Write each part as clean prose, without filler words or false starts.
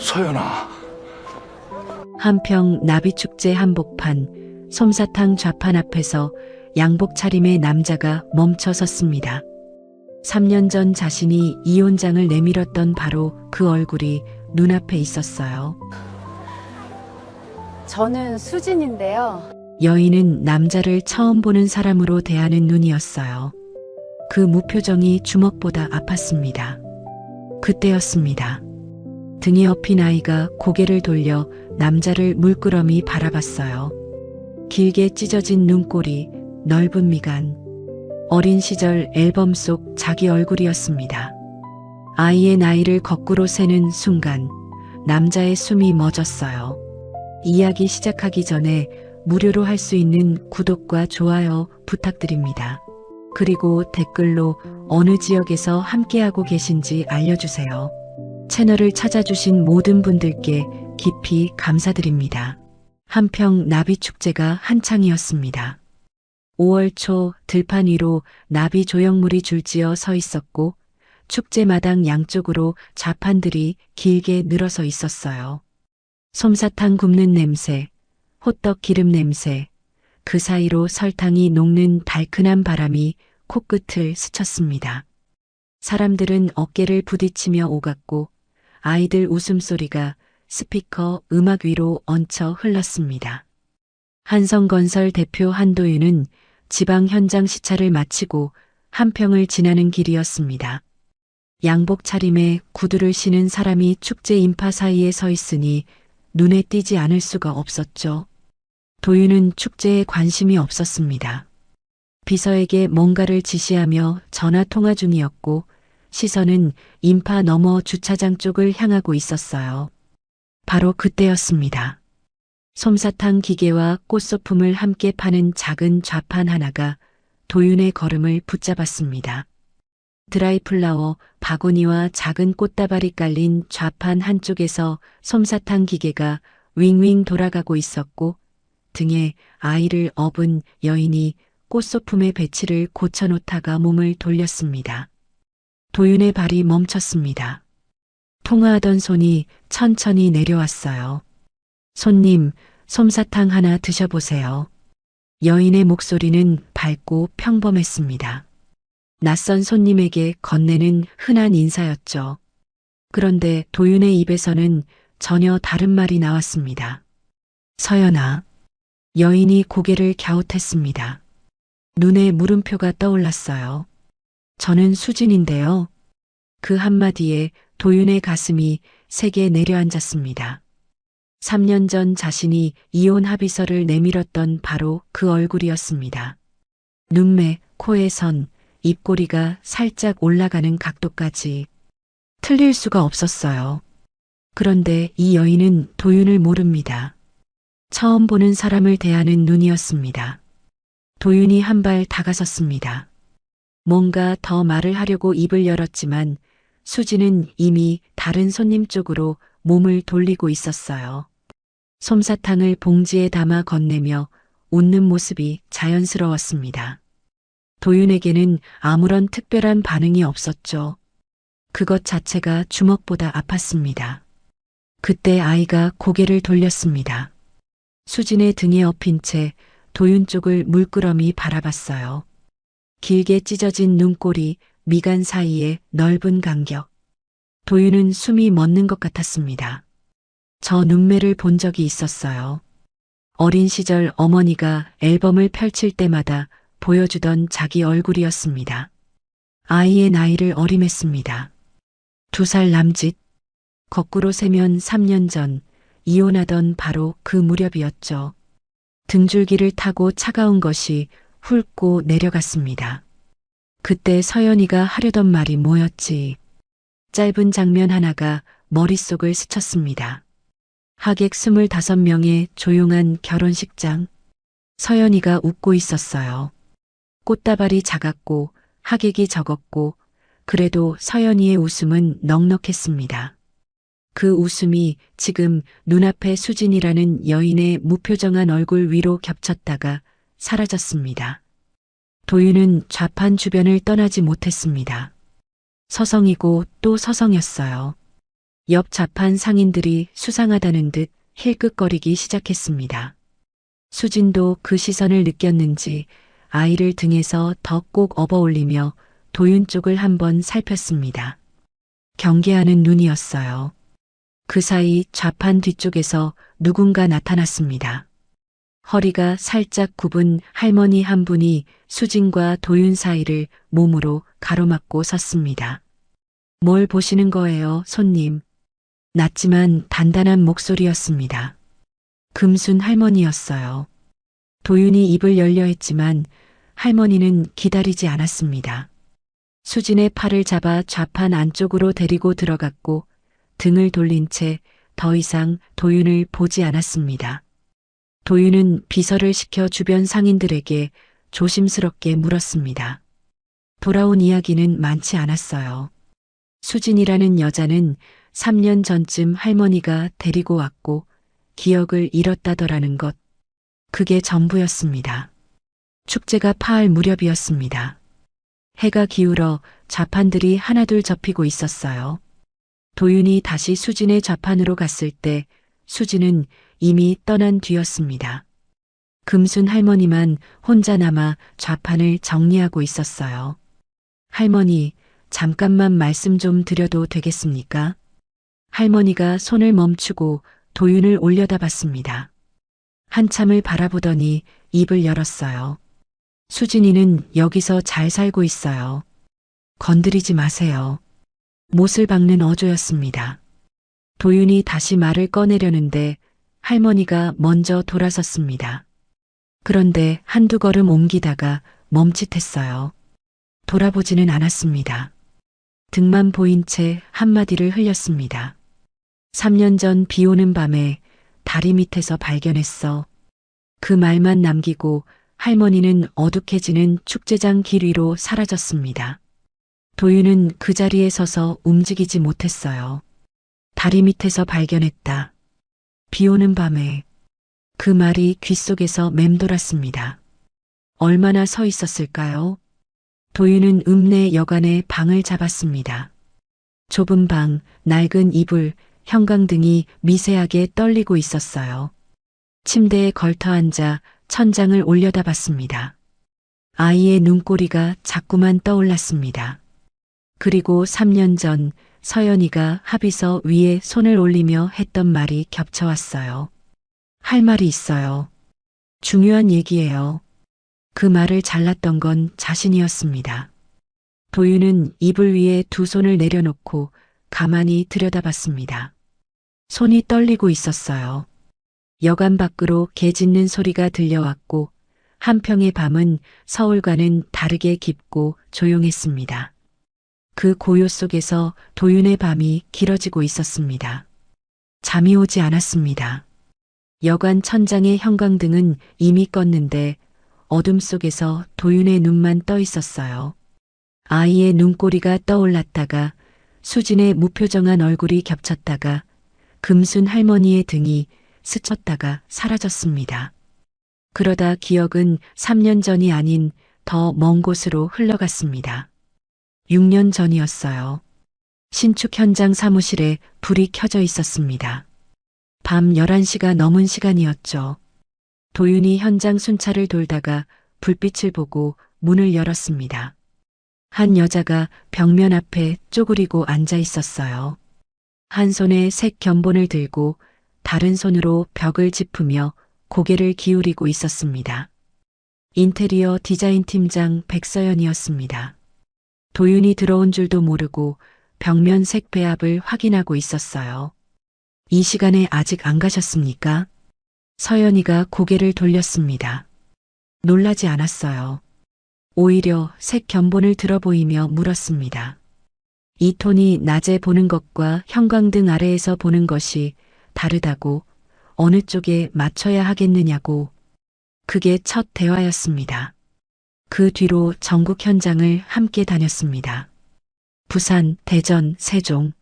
서연아. 한평 나비축제 한복판, 솜사탕 좌판 앞에서 양복 차림의 남자가 멈춰 섰습니다. 3년 전 자신이 이혼장을 내밀었던 바로 그 얼굴이 눈앞에 있었어요. 저는 수진인데요. 여인은 남자를 처음 보는 사람으로 대하는 눈이었어요. 그 무표정이 주먹보다 아팠습니다. 그때였습니다. 등에 업힌 아이가 고개를 돌려 남자를 물끄러미 바라봤어요. 길게 찢어진 눈꼬리, 넓은 미간. 어린 시절 앨범 속 자기 얼굴이었습니다. 아이의 나이를 거꾸로 세는 순간 남자의 숨이 멎었어요. 이야기 시작하기 전에 무료로 할 수 있는 구독과 좋아요 부탁드립니다. 그리고 댓글로 어느 지역에서 함께하고 계신지 알려주세요. 채널을 찾아주신 모든 분들께 깊이 감사드립니다. 한평 나비축제가 한창이었습니다. 5월 초 들판 위로 나비 조형물이 줄지어 서 있었고 축제마당 양쪽으로 좌판들이 길게 늘어서 있었어요. 솜사탕 굽는 냄새, 호떡 기름 냄새, 그 사이로 설탕이 녹는 달큰한 바람이 코끝을 스쳤습니다. 사람들은 어깨를 부딪히며 오갔고 아이들 웃음소리가 스피커 음악 위로 얹혀 흘렀습니다. 한성건설 대표 한도윤은 지방 현장 시찰을 마치고 한평을 지나는 길이었습니다. 양복 차림에 구두를 신은 사람이 축제 인파 사이에 서 있으니 눈에 띄지 않을 수가 없었죠. 도윤은 축제에 관심이 없었습니다. 비서에게 뭔가를 지시하며 전화 통화 중이었고 시선은 인파 너머 주차장 쪽을 향하고 있었어요. 바로 그때였습니다. 솜사탕 기계와 꽃소품을 함께 파는 작은 좌판 하나가 도윤의 걸음을 붙잡았습니다. 드라이플라워, 바구니와 작은 꽃다발이 깔린 좌판 한쪽에서 솜사탕 기계가 윙윙 돌아가고 있었고 등에 아이를 업은 여인이 꽃소품의 배치를 고쳐놓다가 몸을 돌렸습니다. 도윤의 발이 멈췄습니다. 통화하던 손이 천천히 내려왔어요. 손님, 솜사탕 하나 드셔보세요. 여인의 목소리는 밝고 평범했습니다. 낯선 손님에게 건네는 흔한 인사였죠. 그런데 도윤의 입에서는 전혀 다른 말이 나왔습니다. 서연아. 여인이 고개를 갸웃했습니다. 눈에 물음표가 떠올랐어요. 저는 수진인데요. 그 한마디에 도윤의 가슴이 세게 내려앉았습니다. 3년 전 자신이 이혼 합의서를 내밀었던 바로 그 얼굴이었습니다. 눈매, 코의 선, 입꼬리가 살짝 올라가는 각도까지 틀릴 수가 없었어요. 그런데 이 여인은 도윤을 모릅니다. 처음 보는 사람을 대하는 눈이었습니다. 도윤이 한 발 다가섰습니다. 뭔가 더 말을 하려고 입을 열었지만 수지는 이미 다른 손님 쪽으로 몸을 돌리고 있었어요. 솜사탕을 봉지에 담아 건네며 웃는 모습이 자연스러웠습니다. 도윤에게는 아무런 특별한 반응이 없었죠. 그것 자체가 주먹보다 아팠습니다. 그때 아이가 고개를 돌렸습니다. 수진의 등에 엎인 채 도윤 쪽을 물끄러미 바라봤어요. 길게 찢어진 눈꼬리, 미간 사이에 넓은 간격. 도윤은 숨이 멎는 것 같았습니다. 저 눈매를 본 적이 있었어요. 어린 시절 어머니가 앨범을 펼칠 때마다 보여주던 자기 얼굴이었습니다. 아이의 나이를 어림했습니다. 2살 남짓. 거꾸로 세면 3년 전 이혼하던 바로 그 무렵이었죠. 등줄기를 타고 차가운 것이 훑고 내려갔습니다. 그때 서연이가 하려던 말이 뭐였지? 짧은 장면 하나가 머릿속을 스쳤습니다. 하객 25명의 조용한 결혼식장. 서연이가 웃고 있었어요. 꽃다발이 작았고 하객이 적었고 그래도 서연이의 웃음은 넉넉했습니다. 그 웃음이 지금 눈앞에 수진이라는 여인의 무표정한 얼굴 위로 겹쳤다가 사라졌습니다. 도윤은 좌판 주변을 떠나지 못했습니다. 서성이고 또 서성였어요. 옆 좌판 상인들이 수상하다는 듯 힐끗거리기 시작했습니다. 수진도 그 시선을 느꼈는지 아이를 등에서 더 꼭 업어올리며 도윤 쪽을 한번 살폈습니다. 경계하는 눈이었어요. 그 사이 좌판 뒤쪽에서 누군가 나타났습니다. 허리가 살짝 굽은 할머니 한 분이 수진과 도윤 사이를 몸으로 가로막고 섰습니다. 뭘 보시는 거예요, 손님? 낮지만 단단한 목소리였습니다. 금순 할머니였어요. 도윤이 입을 열려 했지만 할머니는 기다리지 않았습니다. 수진의 팔을 잡아 좌판 안쪽으로 데리고 들어갔고 등을 돌린 채 더 이상 도윤을 보지 않았습니다. 도윤은 비서를 시켜 주변 상인들에게 조심스럽게 물었습니다. 돌아온 이야기는 많지 않았어요. 수진이라는 여자는 3년 전쯤 할머니가 데리고 왔고 기억을 잃었다더라는 것. 그게 전부였습니다. 축제가 파할 무렵이었습니다. 해가 기울어 좌판들이 하나둘 접히고 있었어요. 도윤이 다시 수진의 좌판으로 갔을 때 수진은 이미 떠난 뒤였습니다. 금순 할머니만 혼자 남아 좌판을 정리하고 있었어요. 할머니, 잠깐만 말씀 좀 드려도 되겠습니까? 할머니가 손을 멈추고 도윤을 올려다봤습니다. 한참을 바라보더니 입을 열었어요. 수진이는 여기서 잘 살고 있어요. 건드리지 마세요. 못을 박는 어조였습니다. 도윤이 다시 말을 꺼내려는데 할머니가 먼저 돌아섰습니다. 그런데 한두 걸음 옮기다가 멈칫했어요. 돌아보지는 않았습니다. 등만 보인 채 한마디를 흘렸습니다. 3년 전 비 오는 밤에 다리 밑에서 발견했어. 그 말만 남기고 할머니는 어둑해지는 축제장 길 위로 사라졌습니다. 도윤은 그 자리에 서서 움직이지 못했어요. 다리 밑에서 발견했다. 비 오는 밤에. 그 말이 귓속에서 맴돌았습니다. 얼마나 서 있었을까요? 도윤은 읍내 여관의 방을 잡았습니다. 좁은 방, 낡은 이불, 형광등이 미세하게 떨리고 있었어요. 침대에 걸터 앉아 천장을 올려다봤습니다. 아이의 눈꼬리가 자꾸만 떠올랐습니다. 그리고 3년 전 서연이가 합의서 위에 손을 올리며 했던 말이 겹쳐왔어요. 할 말이 있어요. 중요한 얘기예요. 그 말을 잘랐던 건 자신이었습니다. 도윤은 이불 위에 두 손을 내려놓고 가만히 들여다봤습니다. 손이 떨리고 있었어요. 여관 밖으로 개 짖는 소리가 들려왔고 한평의 밤은 서울과는 다르게 깊고 조용했습니다. 그 고요 속에서 도윤의 밤이 길어지고 있었습니다. 잠이 오지 않았습니다. 여관 천장의 형광등은 이미 껐는데 어둠 속에서 도윤의 눈만 떠 있었어요. 아이의 눈꼬리가 떠올랐다가 수진의 무표정한 얼굴이 겹쳤다가 금순 할머니의 등이 스쳤다가 사라졌습니다. 그러다 기억은 3년 전이 아닌 더 먼 곳으로 흘러갔습니다. 6년 전이었어요. 신축 현장 사무실에 불이 켜져 있었습니다. 밤 11시가 넘은 시간이었죠. 도윤이 현장 순찰을 돌다가 불빛을 보고 문을 열었습니다. 한 여자가 벽면 앞에 쪼그리고 앉아 있었어요. 한 손에 색 견본을 들고 다른 손으로 벽을 짚으며 고개를 기울이고 있었습니다. 인테리어 디자인 팀장 백서연이었습니다. 도윤이 들어온 줄도 모르고 벽면 색 배합을 확인하고 있었어요. 이 시간에 아직 안 가셨습니까? 서연이가 고개를 돌렸습니다. 놀라지 않았어요. 오히려 색 견본을 들어보이며 물었습니다. 이 톤이 낮에 보는 것과 형광등 아래에서 보는 것이 다르다고 어느 쪽에 맞춰야 하겠느냐고. 그게 첫 대화였습니다. 그 뒤로 전국 현장을 함께 다녔습니다. 부산, 대전, 세종.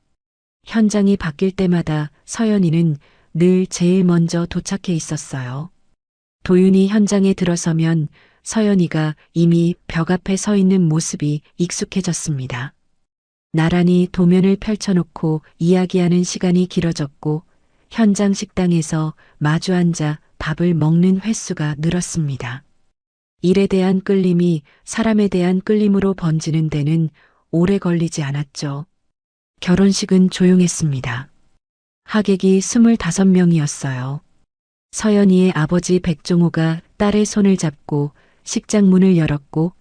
현장이 바뀔 때마다 서연이는 늘 제일 먼저 도착해 있었어요. 도윤이 현장에 들어서면 서연이가 이미 벽 앞에 서 있는 모습이 익숙해졌습니다. 나란히 도면을 펼쳐놓고 이야기하는 시간이 길어졌고 현장 식당에서 마주 앉아 밥을 먹는 횟수가 늘었습니다. 일에 대한 끌림이 사람에 대한 끌림으로 번지는 데는 오래 걸리지 않았죠. 결혼식은 조용했습니다. 하객이 25명이었어요. 서연이의 아버지 백종호가 딸의 손을 잡고 식장 문을 열었고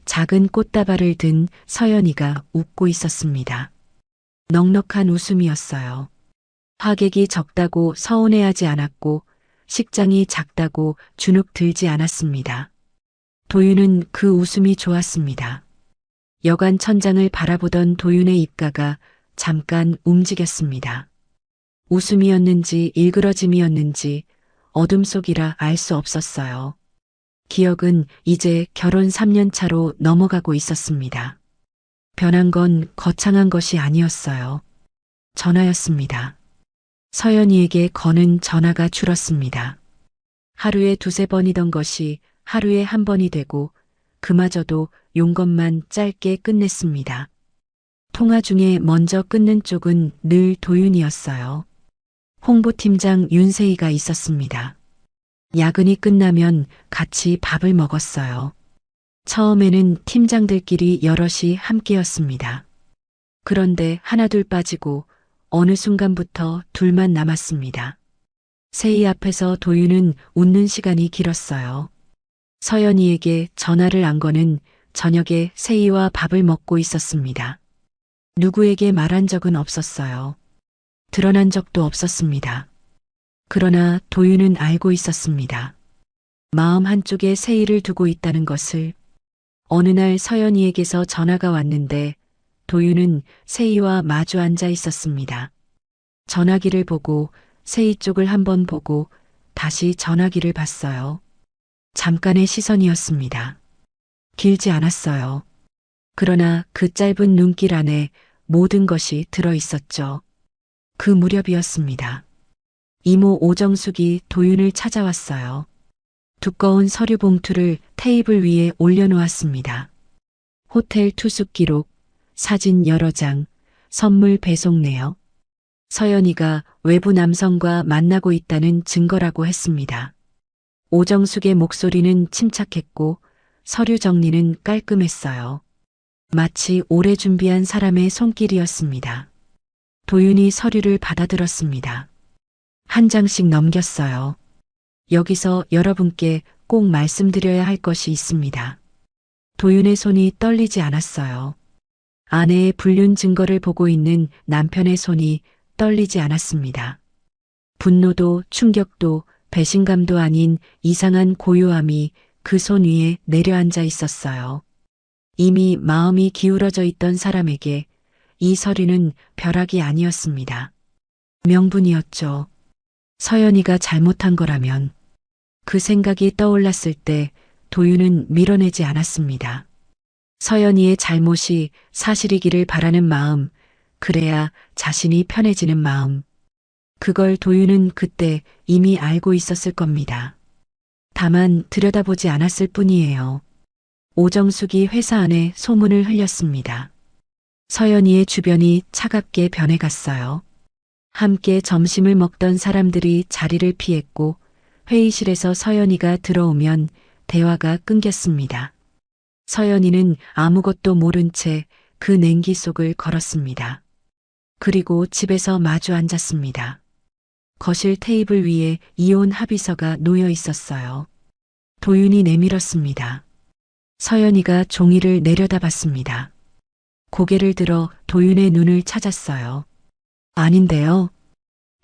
작은 꽃다발을 든 서연이가 웃고 있었습니다. 넉넉한 웃음이었어요. 하객이 적다고 서운해하지 않았고 식장이 작다고 주눅 들지 않았습니다. 도윤은 그 웃음이 좋았습니다. 여관 천장을 바라보던 도윤의 입가가 잠깐 움직였습니다. 웃음이었는지 일그러짐이었는지 어둠 속이라 알 수 없었어요. 기억은 이제 결혼 3년 차로 넘어가고 있었습니다. 변한 건 거창한 것이 아니었어요. 전화였습니다. 서연이에게 거는 전화가 줄었습니다. 하루에 2~3번이던 것이 하루에 1번이 되고 그마저도 용건만 짧게 끝냈습니다. 통화 중에 먼저 끊는 쪽은 늘 도윤이었어요. 홍보팀장 윤세희가 있었습니다. 야근이 끝나면 같이 밥을 먹었어요. 처음에는 팀장들끼리 여럿이 함께였습니다. 그런데 하나둘 빠지고 어느 순간부터 둘만 남았습니다. 세희 앞에서 도윤은 웃는 시간이 길었어요. 서연이에게 전화를 안 거는 저녁에 세희와 밥을 먹고 있었습니다. 누구에게 말한 적은 없었어요. 드러난 적도 없었습니다. 그러나 도윤은 알고 있었습니다. 마음 한쪽에 세희를 두고 있다는 것을. 어느 날 서연이에게서 전화가 왔는데 도윤은 세희와 마주 앉아 있었습니다. 전화기를 보고 세희 쪽을 한번 보고 다시 전화기를 봤어요. 잠깐의 시선이었습니다. 길지 않았어요. 그러나 그 짧은 눈길 안에 모든 것이 들어 있었죠. 그 무렵이었습니다. 이모 오정숙이 도윤을 찾아왔어요. 두꺼운 서류 봉투를 테이블 위에 올려놓았습니다. 호텔 투숙 기록, 사진 여러 장, 선물 배송 내역. 서연이가 외부 남성과 만나고 있다는 증거라고 했습니다. 오정숙의 목소리는 침착했고 서류 정리는 깔끔했어요. 마치 오래 준비한 사람의 손길이었습니다. 도윤이 서류를 받아들었습니다. 한 장씩 넘겼어요. 여기서 여러분께 꼭 말씀드려야 할 것이 있습니다. 도윤의 손이 떨리지 않았어요. 아내의 불륜 증거를 보고 있는 남편의 손이 떨리지 않았습니다. 분노도 충격도 배신감도 아닌 이상한 고요함이 그 손 위에 내려앉아 있었어요. 이미 마음이 기울어져 있던 사람에게 이 서류는 벼락이 아니었습니다. 명분이었죠. 서연이가 잘못한 거라면. 그 생각이 떠올랐을 때 도윤은 밀어내지 않았습니다. 서연이의 잘못이 사실이기를 바라는 마음, 그래야 자신이 편해지는 마음. 그걸 도윤은 그때 이미 알고 있었을 겁니다. 다만 들여다보지 않았을 뿐이에요. 오정숙이 회사 안에 소문을 흘렸습니다. 서연이의 주변이 차갑게 변해갔어요. 함께 점심을 먹던 사람들이 자리를 피했고 회의실에서 서연이가 들어오면 대화가 끊겼습니다. 서연이는 아무것도 모른 채 그 냉기 속을 걸었습니다. 그리고 집에서 마주 앉았습니다. 거실 테이블 위에 이혼 합의서가 놓여 있었어요. 도윤이 내밀었습니다. 서연이가 종이를 내려다봤습니다. 고개를 들어 도윤의 눈을 찾았어요. 아닌데요.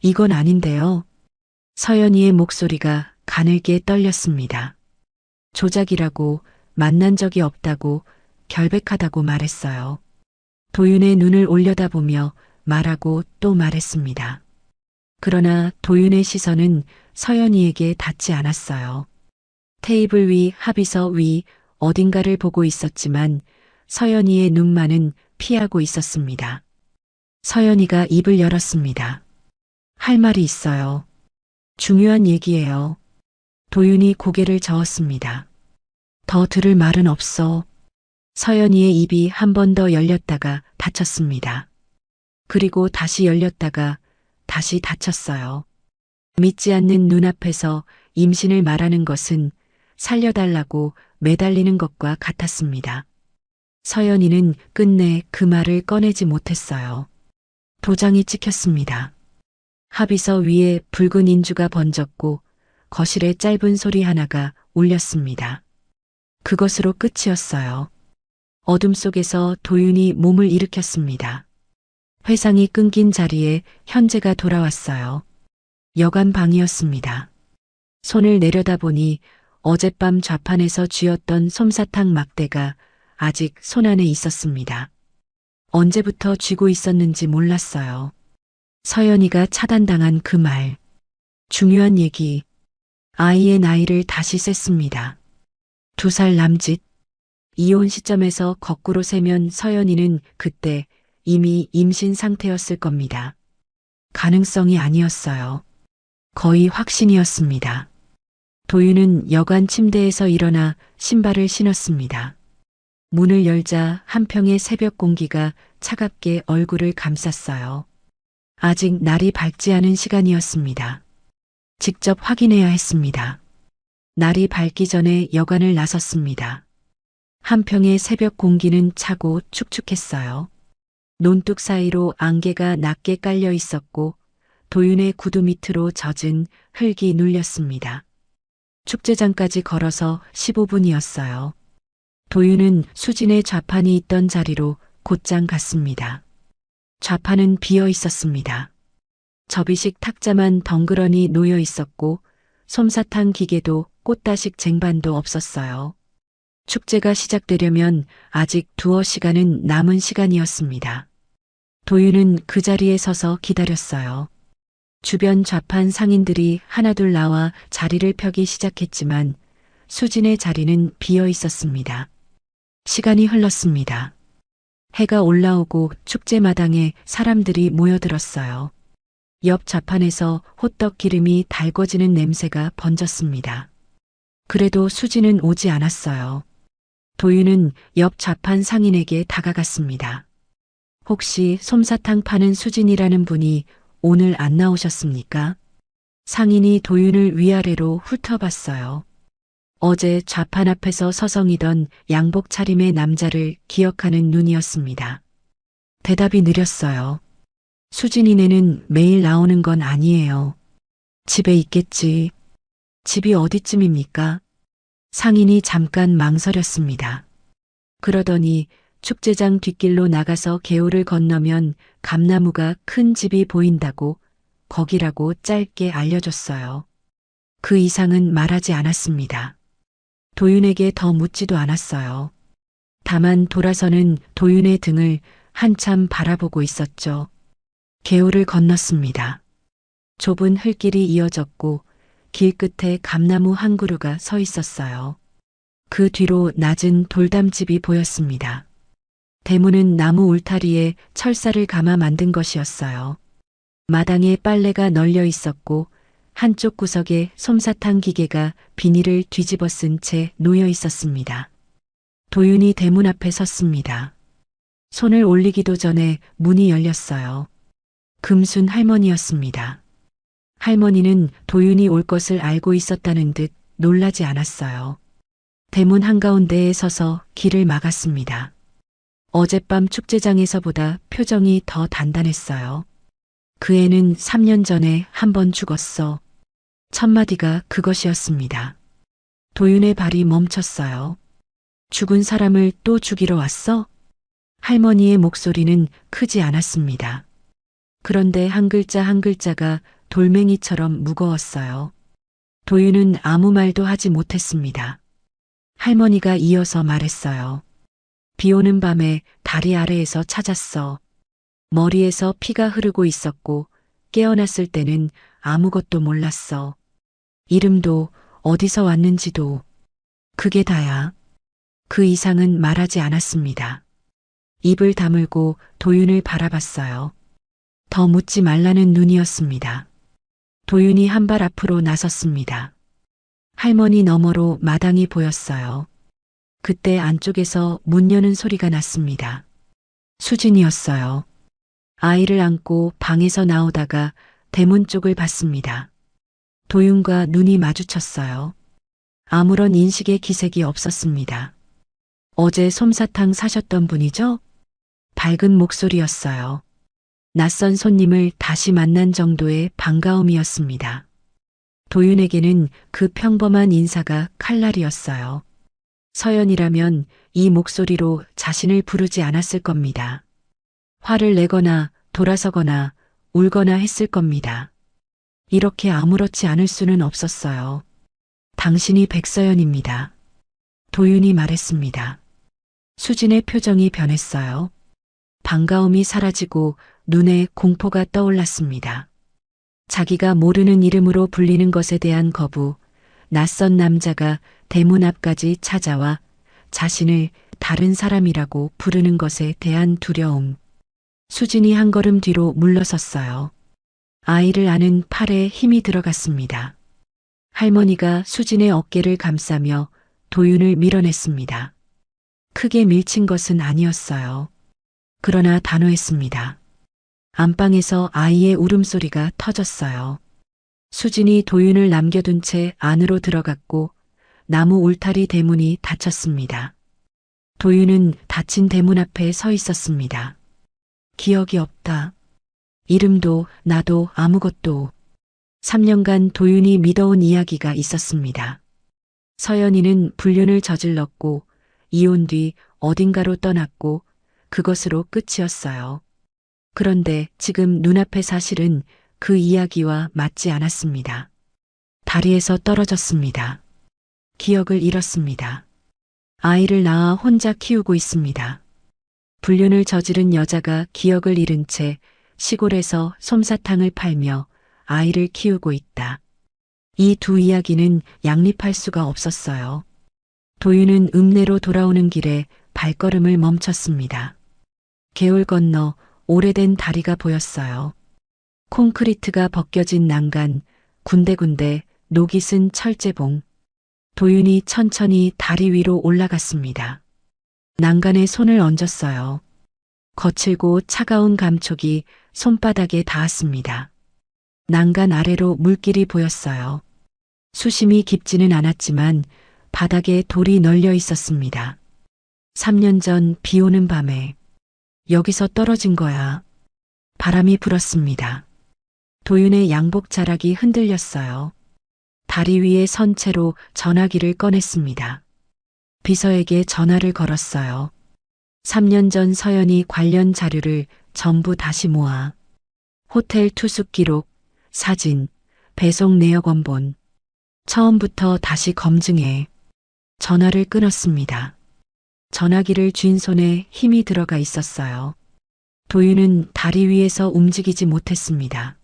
이건 아닌데요. 서연이의 목소리가 가늘게 떨렸습니다. 조작이라고, 만난 적이 없다고, 결백하다고 말했어요. 도윤의 눈을 올려다보며 말하고 또 말했습니다. 그러나 도윤의 시선은 서연이에게 닿지 않았어요. 테이블 위 합의서 위 어딘가를 보고 있었지만 서연이의 눈만은 피하고 있었습니다. 서연이가 입을 열었습니다. 할 말이 있어요. 중요한 얘기예요. 도윤이 고개를 저었습니다. 더 들을 말은 없어. 서연이의 입이 한 번 더 열렸다가 닫혔습니다. 그리고 다시 열렸다가 다시 닫혔어요. 믿지 않는 눈앞에서 임신을 말하는 것은 살려달라고 매달리는 것과 같았습니다. 서연이는 끝내 그 말을 꺼내지 못했어요. 도장이 찍혔습니다. 합의서 위에 붉은 인주가 번졌고 거실에 짧은 소리 하나가 울렸습니다. 그것으로 끝이었어요. 어둠 속에서 도윤이 몸을 일으켰습니다. 회상이 끊긴 자리에 현재가 돌아왔어요. 여관 방이었습니다. 손을 내려다보니 어젯밤 좌판에서 쥐었던 솜사탕 막대가 아직 손 안에 있었습니다. 언제부터 쥐고 있었는지 몰랐어요. 서연이가 차단당한 그 말. 중요한 얘기. 아이의 나이를 다시 셌습니다. 2살 남짓. 이혼 시점에서 거꾸로 세면 서연이는 그때 이미 임신 상태였을 겁니다. 가능성이 아니었어요. 거의 확신이었습니다. 도윤은 여관 침대에서 일어나 신발을 신었습니다. 문을 열자 한평의 새벽 공기가 차갑게 얼굴을 감쌌어요. 아직 날이 밝지 않은 시간이었습니다. 직접 확인해야 했습니다. 날이 밝기 전에 여관을 나섰습니다. 한평의 새벽 공기는 차고 축축했어요. 논둑 사이로 안개가 낮게 깔려 있었고 도윤의 구두 밑으로 젖은 흙이 눌렸습니다. 축제장까지 걸어서 15분이었어요. 도윤은 수진의 좌판이 있던 자리로 곧장 갔습니다. 좌판은 비어 있었습니다. 접이식 탁자만 덩그러니 놓여 있었고 솜사탕 기계도 꽃다식 쟁반도 없었어요. 축제가 시작되려면 아직 두어 시간은 남은 시간이었습니다. 도윤은 그 자리에 서서 기다렸어요. 주변 좌판 상인들이 하나둘 나와 자리를 펴기 시작했지만 수진의 자리는 비어 있었습니다. 시간이 흘렀습니다. 해가 올라오고 축제 마당에 사람들이 모여들었어요. 옆 좌판에서 호떡 기름이 달궈지는 냄새가 번졌습니다. 그래도 수진은 오지 않았어요. 도윤은 옆 좌판 상인에게 다가갔습니다. 혹시 솜사탕 파는 수진이라는 분이 오늘 안 나오셨습니까? 상인이 도윤을 위아래로 훑어봤어요. 어제 좌판 앞에서 서성이던 양복 차림의 남자를 기억하는 눈이었습니다. 대답이 느렸어요. 수진이네는 매일 나오는 건 아니에요. 집에 있겠지. 집이 어디쯤입니까? 상인이 잠깐 망설였습니다. 그러더니 축제장 뒷길로 나가서 개울을 건너면 감나무가 큰 집이 보인다고 거기라고 짧게 알려줬어요. 그 이상은 말하지 않았습니다. 도윤에게 더 묻지도 않았어요. 다만 돌아서는 도윤의 등을 한참 바라보고 있었죠. 개울을 건넜습니다. 좁은 흙길이 이어졌고 길 끝에 감나무 한 그루가 서 있었어요. 그 뒤로 낮은 돌담집이 보였습니다. 대문은 나무 울타리에 철사를 감아 만든 것이었어요. 마당에 빨래가 널려 있었고 한쪽 구석에 솜사탕 기계가 비닐을 뒤집어 쓴 채 놓여 있었습니다. 도윤이 대문 앞에 섰습니다. 손을 올리기도 전에 문이 열렸어요. 금순 할머니였습니다. 할머니는 도윤이 올 것을 알고 있었다는 듯 놀라지 않았어요. 대문 한가운데에 서서 길을 막았습니다. 어젯밤 축제장에서보다 표정이 더 단단했어요. 그 애는 3년 전에 한 번 죽었어. 첫마디가 그것이었습니다. 도윤의 발이 멈췄어요. 죽은 사람을 또 죽이러 왔어? 할머니의 목소리는 크지 않았습니다. 그런데 한 글자 한 글자가 돌멩이처럼 무거웠어요. 도윤은 아무 말도 하지 못했습니다. 할머니가 이어서 말했어요. 비 오는 밤에 다리 아래에서 찾았어. 머리에서 피가 흐르고 있었고 깨어났을 때는 아무것도 몰랐어. 이름도 어디서 왔는지도. 그게 다야. 그 이상은 말하지 않았습니다. 입을 다물고 도윤을 바라봤어요. 더 묻지 말라는 눈이었습니다. 도윤이 한 발 앞으로 나섰습니다. 할머니 너머로 마당이 보였어요. 그때 안쪽에서 문 여는 소리가 났습니다. 수진이었어요. 아이를 안고 방에서 나오다가 대문 쪽을 봤습니다. 도윤과 눈이 마주쳤어요. 아무런 인식의 기색이 없었습니다. 어제 솜사탕 사셨던 분이죠? 밝은 목소리였어요. 낯선 손님을 다시 만난 정도의 반가움이었습니다. 도윤에게는 그 평범한 인사가 칼날이었어요. 서연이라면 이 목소리로 자신을 부르지 않았을 겁니다. 화를 내거나 돌아서거나 울거나 했을 겁니다. 이렇게 아무렇지 않을 수는 없었어요. 당신이 백서연입니다. 도윤이 말했습니다. 수진의 표정이 변했어요. 반가움이 사라지고 눈에 공포가 떠올랐습니다. 자기가 모르는 이름으로 불리는 것에 대한 거부, 낯선 남자가 대문 앞까지 찾아와 자신을 다른 사람이라고 부르는 것에 대한 두려움. 수진이 한 걸음 뒤로 물러섰어요. 아이를 안은 팔에 힘이 들어갔습니다. 할머니가 수진의 어깨를 감싸며 도윤을 밀어냈습니다. 크게 밀친 것은 아니었어요. 그러나 단호했습니다. 안방에서 아이의 울음소리가 터졌어요. 수진이 도윤을 남겨둔 채 안으로 들어갔고 나무 울타리 대문이 닫혔습니다. 도윤은 닫힌 대문 앞에 서 있었습니다. 기억이 없다. 이름도 나도 아무것도. 3년간 도윤이 믿어온 이야기가 있었습니다. 서연이는 불륜을 저질렀고 이혼 뒤 어딘가로 떠났고 그것으로 끝이었어요. 그런데 지금 눈앞의 사실은 그 이야기와 맞지 않았습니다. 다리에서 떨어졌습니다. 기억을 잃었습니다. 아이를 낳아 혼자 키우고 있습니다. 불륜을 저지른 여자가 기억을 잃은 채 시골에서 솜사탕을 팔며 아이를 키우고 있다. 이 두 이야기는 양립할 수가 없었어요. 도윤은 읍내로 돌아오는 길에 발걸음을 멈췄습니다. 개울 건너 오래된 다리가 보였어요. 콘크리트가 벗겨진 난간, 군데군데 녹이 쓴 철제봉. 도윤이 천천히 다리 위로 올라갔습니다. 난간에 손을 얹었어요. 거칠고 차가운 감촉이 손바닥에 닿았습니다. 난간 아래로 물길이 보였어요. 수심이 깊지는 않았지만 바닥에 돌이 널려 있었습니다. 3년 전 비 오는 밤에 여기서 떨어진 거야. 바람이 불었습니다. 도윤의 양복 자락이 흔들렸어요. 다리 위에 선 채로 전화기를 꺼냈습니다. 비서에게 전화를 걸었어요. 3년 전 서연이 관련 자료를 전부 다시 모아 호텔 투숙 기록, 사진, 배송 내역 원본. 처음부터 다시 검증해. 전화를 끊었습니다. 전화기를 쥔 손에 힘이 들어가 있었어요. 도윤은 다리 위에서 움직이지 못했습니다.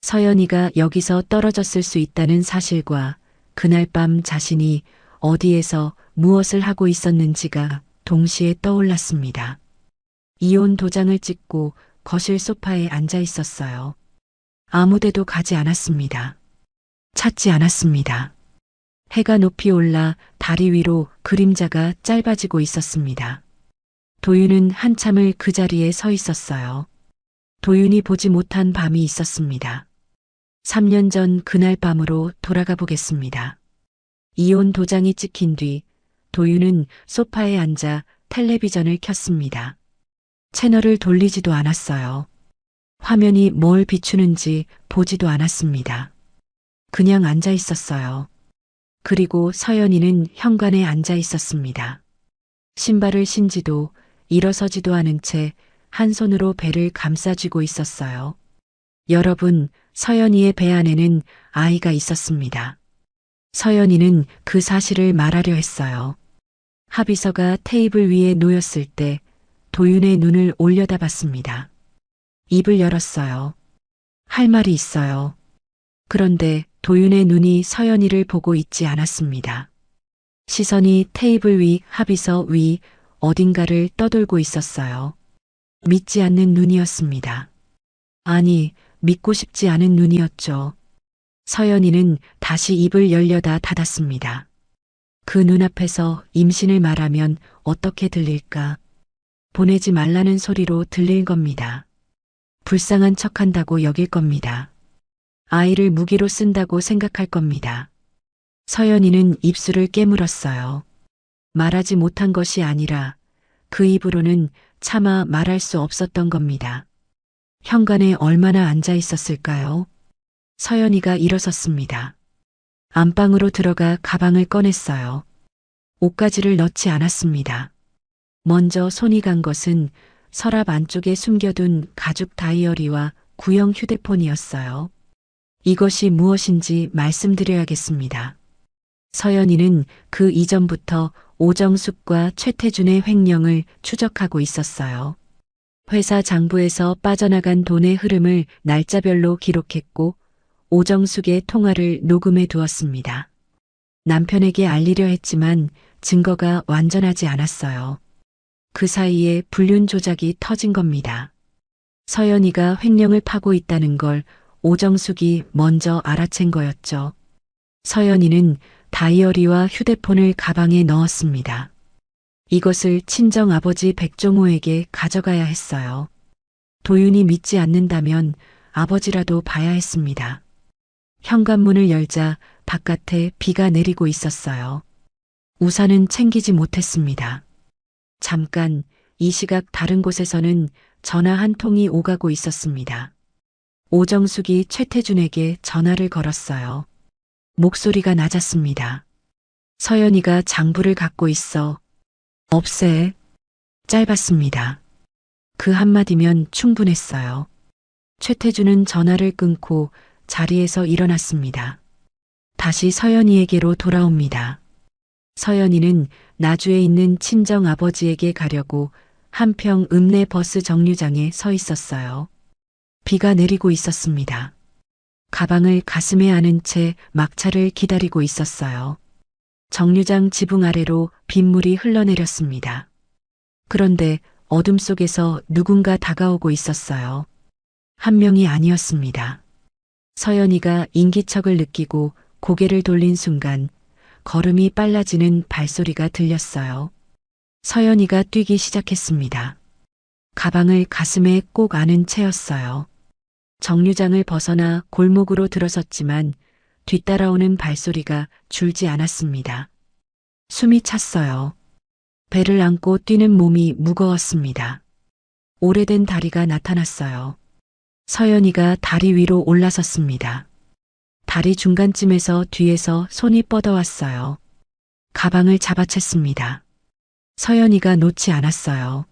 서연이가 여기서 떨어졌을 수 있다는 사실과 그날 밤 자신이 어디에서 무엇을 하고 있었는지가 동시에 떠올랐습니다. 이혼 도장을 찍고 거실 소파에 앉아 있었어요. 아무데도 가지 않았습니다. 찾지 않았습니다. 해가 높이 올라 다리 위로 그림자가 짧아지고 있었습니다. 도윤은 한참을 그 자리에 서 있었어요. 도윤이 보지 못한 밤이 있었습니다. 3년 전 그날 밤으로 돌아가 보겠습니다. 이혼 도장이 찍힌 뒤 도윤은 소파에 앉아 텔레비전을 켰습니다. 채널을 돌리지도 않았어요. 화면이 뭘 비추는지 보지도 않았습니다. 그냥 앉아 있었어요. 그리고 서연이는 현관에 앉아 있었습니다. 신발을 신지도 일어서지도 않은 채 한 손으로 배를 감싸쥐고 있었어요. 여러분, 서연이의 배 안에는 아이가 있었습니다. 서연이는 그 사실을 말하려 했어요. 합의서가 테이블 위에 놓였을 때 도윤의 눈을 올려다봤습니다. 입을 열었어요. 할 말이 있어요. 그런데 도윤의 눈이 서연이를 보고 있지 않았습니다. 시선이 테이블 위 합의서 위 어딘가를 떠돌고 있었어요. 믿지 않는 눈이었습니다. 아니, 믿고 싶지 않은 눈이었죠. 서연이는 다시 입을 열려다 닫았습니다. 그 눈앞에서 임신을 말하면 어떻게 들릴까? 보내지 말라는 소리로 들릴 겁니다. 불쌍한 척한다고 여길 겁니다. 아이를 무기로 쓴다고 생각할 겁니다. 서연이는 입술을 깨물었어요. 말하지 못한 것이 아니라 그 입으로는 차마 말할 수 없었던 겁니다. 현관에 얼마나 앉아 있었을까요? 서연이가 일어섰습니다. 안방으로 들어가 가방을 꺼냈어요. 옷가지를 넣지 않았습니다. 먼저 손이 간 것은 서랍 안쪽에 숨겨둔 가죽 다이어리와 구형 휴대폰이었어요. 이것이 무엇인지 말씀드려야겠습니다. 서연이는 그 이전부터 오정숙과 최태준의 횡령을 추적하고 있었어요. 회사 장부에서 빠져나간 돈의 흐름을 날짜별로 기록했고 오정숙의 통화를 녹음해 두었습니다. 남편에게 알리려 했지만 증거가 완전하지 않았어요. 그 사이에 불륜 조작이 터진 겁니다. 서연이가 횡령을 파고 있다는 걸 오정숙이 먼저 알아챈 거였죠. 서연이는 다이어리와 휴대폰을 가방에 넣었습니다. 이것을 친정 아버지 백종호에게 가져가야 했어요. 도윤이 믿지 않는다면 아버지라도 봐야 했습니다. 현관문을 열자 바깥에 비가 내리고 있었어요. 우산은 챙기지 못했습니다. 잠깐 이 시각 다른 곳에서는 전화 한 통이 오가고 있었습니다. 오정숙이 최태준에게 전화를 걸었어요. 목소리가 낮았습니다. 서연이가 장부를 갖고 있어. 없애. 짧았습니다. 그 한마디면 충분했어요. 최태준은 전화를 끊고 자리에서 일어났습니다. 다시 서연이에게로 돌아옵니다. 서연이는 나주에 있는 친정 아버지에게 가려고 한평 읍내 버스 정류장에 서 있었어요. 비가 내리고 있었습니다. 가방을 가슴에 안은 채 막차를 기다리고 있었어요. 정류장 지붕 아래로 빗물이 흘러내렸습니다. 그런데 어둠 속에서 누군가 다가오고 있었어요. 한 명이 아니었습니다. 서연이가 인기척을 느끼고 고개를 돌린 순간 걸음이 빨라지는 발소리가 들렸어요. 서연이가 뛰기 시작했습니다. 가방을 가슴에 꼭 안은 채였어요. 정류장을 벗어나 골목으로 들어섰지만 뒤따라오는 발소리가 줄지 않았습니다. 숨이 찼어요. 배를 안고 뛰는 몸이 무거웠습니다. 오래된 다리가 나타났어요. 서연이가 다리 위로 올라섰습니다. 다리 중간쯤에서 뒤에서 손이 뻗어왔어요. 가방을 잡아챘습니다. 서연이가 놓지 않았어요.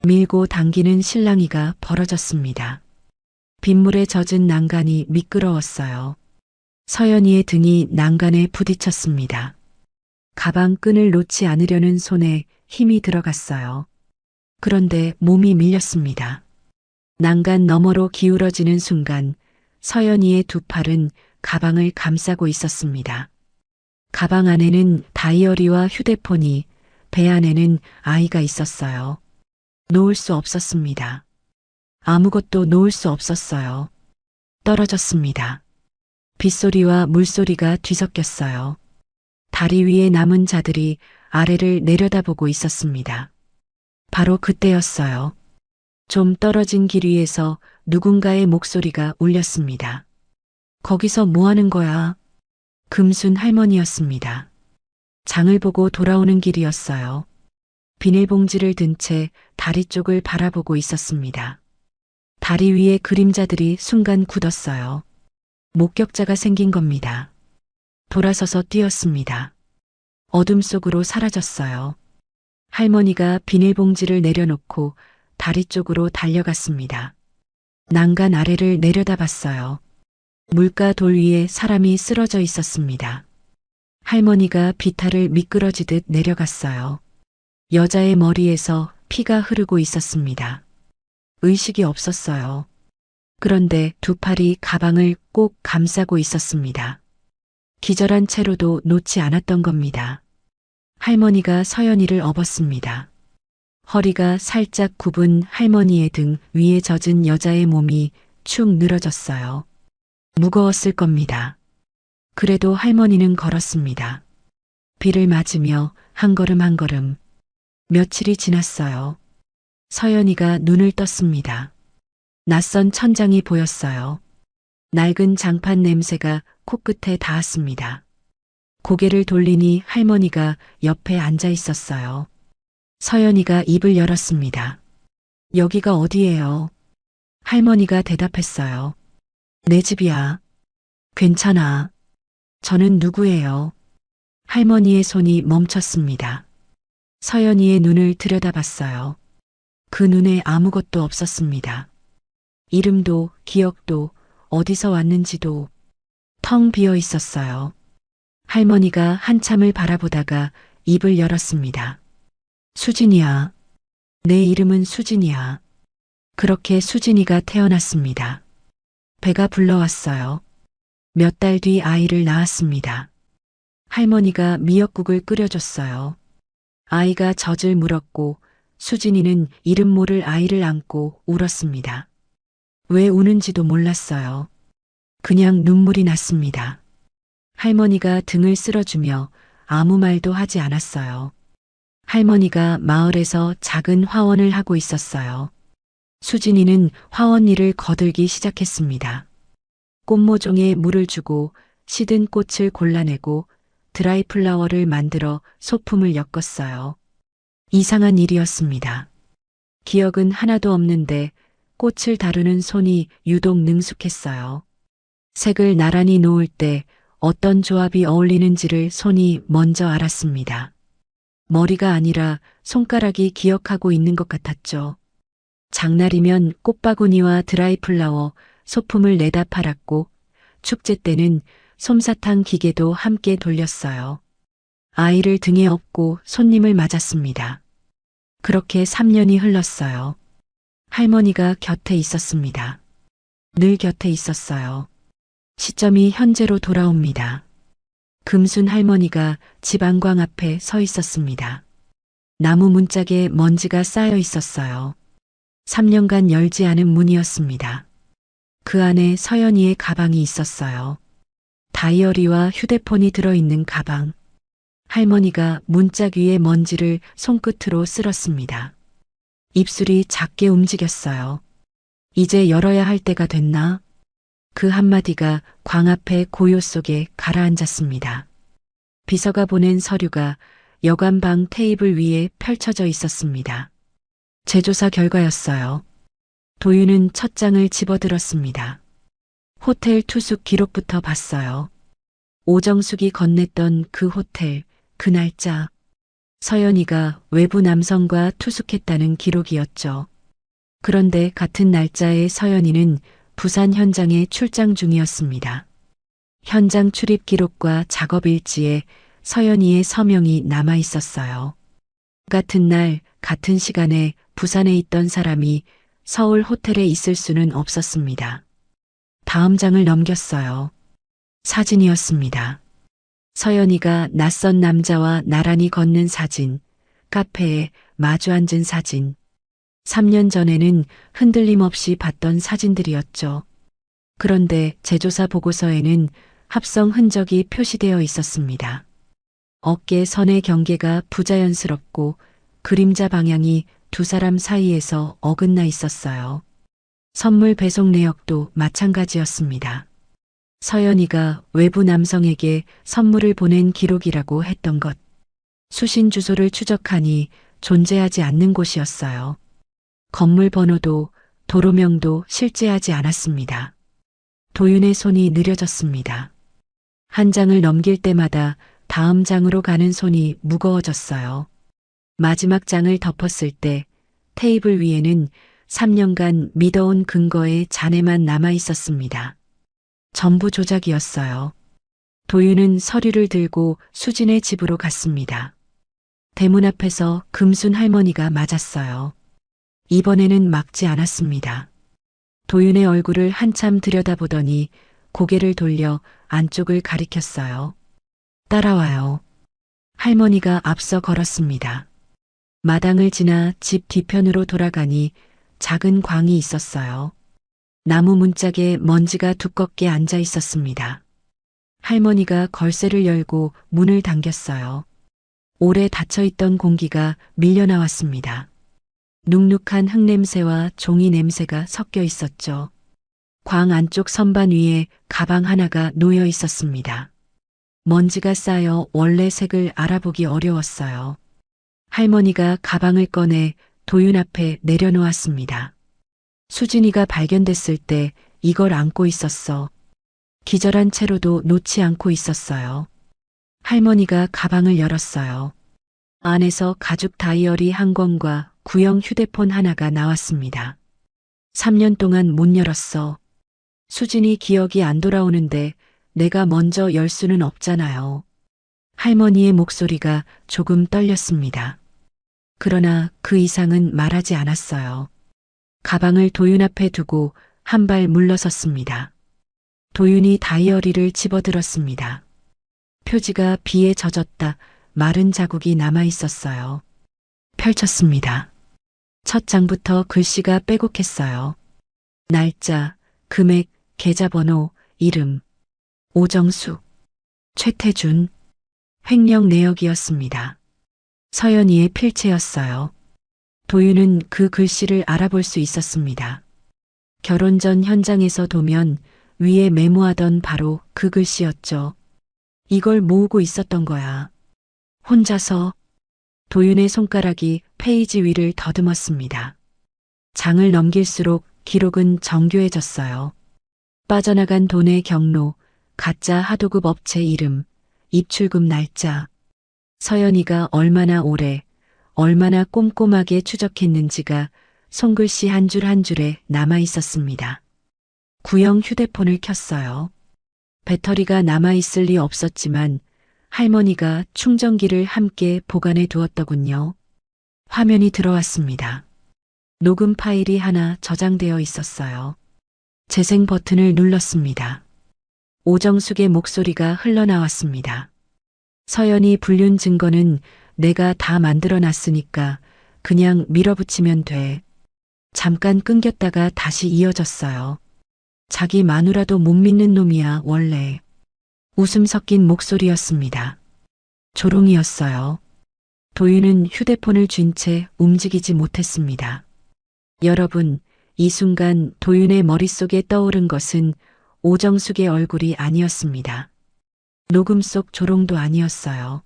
밀고 당기는 실랑이가 벌어졌습니다. 빗물에 젖은 난간이 미끄러웠어요. 서연이의 등이 난간에 부딪혔습니다. 가방 끈을 놓지 않으려는 손에 힘이 들어갔어요. 그런데 몸이 밀렸습니다. 난간 너머로 기울어지는 순간 서연이의 두 팔은 가방을 감싸고 있었습니다. 가방 안에는 다이어리와 휴대폰이, 배 안에는 아이가 있었어요. 놓을 수 없었습니다. 아무것도 놓을 수 없었어요. 떨어졌습니다. 빗소리와 물소리가 뒤섞였어요. 다리 위에 남은 자들이 아래를 내려다보고 있었습니다. 바로 그때였어요. 좀 떨어진 길 위에서 누군가의 목소리가 울렸습니다. 거기서 뭐 하는 거야? 금순 할머니였습니다. 장을 보고 돌아오는 길이었어요. 비닐봉지를 든 채 다리 쪽을 바라보고 있었습니다. 다리 위에 그림자들이 순간 굳었어요. 목격자가 생긴 겁니다. 돌아서서 뛰었습니다. 어둠 속으로 사라졌어요. 할머니가 비닐봉지를 내려놓고 다리 쪽으로 달려갔습니다. 난간 아래를 내려다봤어요. 물가 돌 위에 사람이 쓰러져 있었습니다. 할머니가 비탈을 미끄러지듯 내려갔어요. 여자의 머리에서 피가 흐르고 있었습니다. 의식이 없었어요. 그런데 두 팔이 가방을 꼭 감싸고 있었습니다. 기절한 채로도 놓지 않았던 겁니다. 할머니가 서연이를 업었습니다. 허리가 살짝 굽은 할머니의 등 위에 젖은 여자의 몸이 축 늘어졌어요. 무거웠을 겁니다. 그래도 할머니는 걸었습니다. 비를 맞으며 한 걸음 한 걸음. 며칠이 지났어요. 서연이가 눈을 떴습니다. 낯선 천장이 보였어요. 낡은 장판 냄새가 코끝에 닿았습니다. 고개를 돌리니 할머니가 옆에 앉아 있었어요. 서연이가 입을 열었습니다. 여기가 어디예요? 할머니가 대답했어요. 내 집이야. 괜찮아. 저는 누구예요? 할머니의 손이 멈췄습니다. 서연이의 눈을 들여다봤어요. 그 눈에 아무것도 없었습니다. 이름도 기억도 어디서 왔는지도 텅 비어 있었어요. 할머니가 한참을 바라보다가 입을 열었습니다. 수진이야. 내 이름은 수진이야. 그렇게 수진이가 태어났습니다. 배가 불러왔어요. 몇 달 뒤 아이를 낳았습니다. 할머니가 미역국을 끓여줬어요. 아이가 젖을 물었고 수진이는 이름 모를 아이를 안고 울었습니다. 왜 우는지도 몰랐어요. 그냥 눈물이 났습니다. 할머니가 등을 쓸어주며 아무 말도 하지 않았어요. 할머니가 마을에서 작은 화원을 하고 있었어요. 수진이는 화원 일을 거들기 시작했습니다. 꽃모종에 물을 주고 시든 꽃을 골라내고 드라이 플라워를 만들어 소품을 엮었어요. 이상한 일이었습니다. 기억은 하나도 없는데 꽃을 다루는 손이 유독 능숙했어요. 색을 나란히 놓을 때 어떤 조합이 어울리는지를 손이 먼저 알았습니다. 머리가 아니라 손가락이 기억하고 있는 것 같았죠. 장날이면 꽃바구니와 드라이 플라워, 소품을 내다 팔았고 축제 때는 솜사탕 기계도 함께 돌렸어요. 아이를 등에 업고 손님을 맞았습니다. 그렇게 3년이 흘렀어요. 할머니가 곁에 있었습니다. 늘 곁에 있었어요. 시점이 현재로 돌아옵니다. 금순 할머니가 집 안광 앞에 서 있었습니다. 나무 문짝에 먼지가 쌓여 있었어요. 3년간 열지 않은 문이었습니다. 그 안에 서연이의 가방이 있었어요. 다이어리와 휴대폰이 들어있는 가방. 할머니가 문짝 위에 먼지를 손끝으로 쓸었습니다. 입술이 작게 움직였어요. 이제 열어야 할 때가 됐나? 그 한마디가 광 앞의 고요 속에 가라앉았습니다. 비서가 보낸 서류가 여관방 테이블 위에 펼쳐져 있었습니다. 재조사 결과였어요. 도윤은 첫 장을 집어들었습니다. 호텔 투숙 기록부터 봤어요. 오정숙이 건넸던 그 호텔, 그 날짜. 서연이가 외부 남성과 투숙했다는 기록이었죠. 그런데 같은 날짜에 서연이는 부산 현장에 출장 중이었습니다. 현장 출입 기록과 작업 일지에 서연이의 서명이 남아 있었어요. 같은 날, 같은 시간에 부산에 있던 사람이 서울 호텔에 있을 수는 없었습니다. 다음 장을 넘겼어요. 사진이었습니다. 서연이가 낯선 남자와 나란히 걷는 사진, 카페에 마주 앉은 사진. 3년 전에는 흔들림 없이 봤던 사진들이었죠. 그런데 재조사 보고서에는 합성 흔적이 표시되어 있었습니다. 어깨 선의 경계가 부자연스럽고 그림자 방향이 두 사람 사이에서 어긋나 있었어요. 선물 배송 내역도 마찬가지였습니다. 서연이가 외부 남성에게 선물을 보낸 기록이라고 했던 것. 수신 주소를 추적하니 존재하지 않는 곳이었어요. 건물 번호도 도로명도 실제하지 않았습니다. 도윤의 손이 느려졌습니다. 한 장을 넘길 때마다 다음 장으로 가는 손이 무거워졌어요. 마지막 장을 덮었을 때 테이블 위에는 3년간 믿어온 근거의 잔해만 남아 있었습니다. 전부 조작이었어요. 도윤은 서류를 들고 수진의 집으로 갔습니다. 대문 앞에서 금순 할머니가 맞았어요. 이번에는 막지 않았습니다. 도윤의 얼굴을 한참 들여다보더니 고개를 돌려 안쪽을 가리켰어요. 따라와요. 할머니가 앞서 걸었습니다. 마당을 지나 집 뒤편으로 돌아가니 작은 광이 있었어요. 나무 문짝에 먼지가 두껍게 앉아 있었습니다. 할머니가 걸쇠를 열고 문을 당겼어요. 오래 닫혀있던 공기가 밀려나왔습니다. 눅눅한 흙냄새와 종이 냄새가 섞여 있었죠. 광 안쪽 선반 위에 가방 하나가 놓여 있었습니다. 먼지가 쌓여 원래 색을 알아보기 어려웠어요. 할머니가 가방을 꺼내 도윤 앞에 내려놓았습니다. 수진이가 발견됐을 때 이걸 안고 있었어. 기절한 채로도 놓지 않고 있었어요. 할머니가 가방을 열었어요. 안에서 가죽 다이어리 한 권과 구형 휴대폰 하나가 나왔습니다. 3년 동안 못 열었어. 수진이 기억이 안 돌아오는데 내가 먼저 열 수는 없잖아요. 할머니의 목소리가 조금 떨렸습니다. 그러나 그 이상은 말하지 않았어요. 가방을 도윤 앞에 두고 한 발 물러섰습니다. 도윤이 다이어리를 집어들었습니다. 표지가 비에 젖었다 마른 자국이 남아 있었어요. 펼쳤습니다. 첫 장부터 글씨가 빼곡했어요. 날짜, 금액, 계좌번호, 이름. 오정숙, 최태준, 횡령 내역이었습니다. 서연이의 필체였어요. 도윤은 그 글씨를 알아볼 수 있었습니다. 결혼 전 현장에서 도면 위에 메모하던 바로 그 글씨였죠. 이걸 모으고 있었던 거야. 혼자서. 도윤의 손가락이 페이지 위를 더듬었습니다. 장을 넘길수록 기록은 정교해졌어요. 빠져나간 돈의 경로, 가짜 하도급 업체 이름, 입출금 날짜. 서연이가 얼마나 오래, 얼마나 꼼꼼하게 추적했는지가 손글씨 한 줄 한 줄에 남아 있었습니다. 구형 휴대폰을 켰어요. 배터리가 남아있을 리 없었지만 할머니가 충전기를 함께 보관해 두었더군요. 화면이 들어왔습니다. 녹음 파일이 하나 저장되어 있었어요. 재생 버튼을 눌렀습니다. 오정숙의 목소리가 흘러나왔습니다. 서연이 불륜 증거는 내가 다 만들어 놨으니까 그냥 밀어붙이면 돼. 잠깐 끊겼다가 다시 이어졌어요. 자기 마누라도 못 믿는 놈이야, 원래. 웃음 섞인 목소리였습니다. 조롱이었어요. 도윤은 휴대폰을 쥔 채 움직이지 못했습니다. 여러분, 이 순간 도윤의 머릿속에 떠오른 것은 오정숙의 얼굴이 아니었습니다. 녹음 속 조롱도 아니었어요.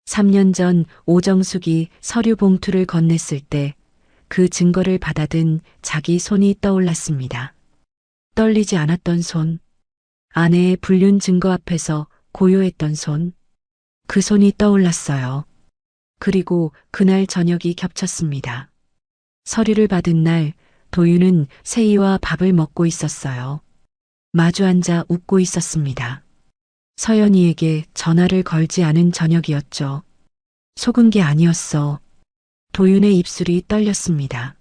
3년 전 오정숙이 서류 봉투를 건넸을 때 그 증거를 받아든 자기 손이 떠올랐습니다. 떨리지 않았던 손, 아내의 불륜 증거 앞에서 고요했던 손, 그 손이 떠올랐어요. 그리고 그날 저녁이 겹쳤습니다. 서류를 받은 날 도윤은 세희와 밥을 먹고 있었어요. 마주 앉아 웃고 있었습니다. 서연이에게 전화를 걸지 않은 저녁이었죠. 속은 게 아니었어. 도윤의 입술이 떨렸습니다.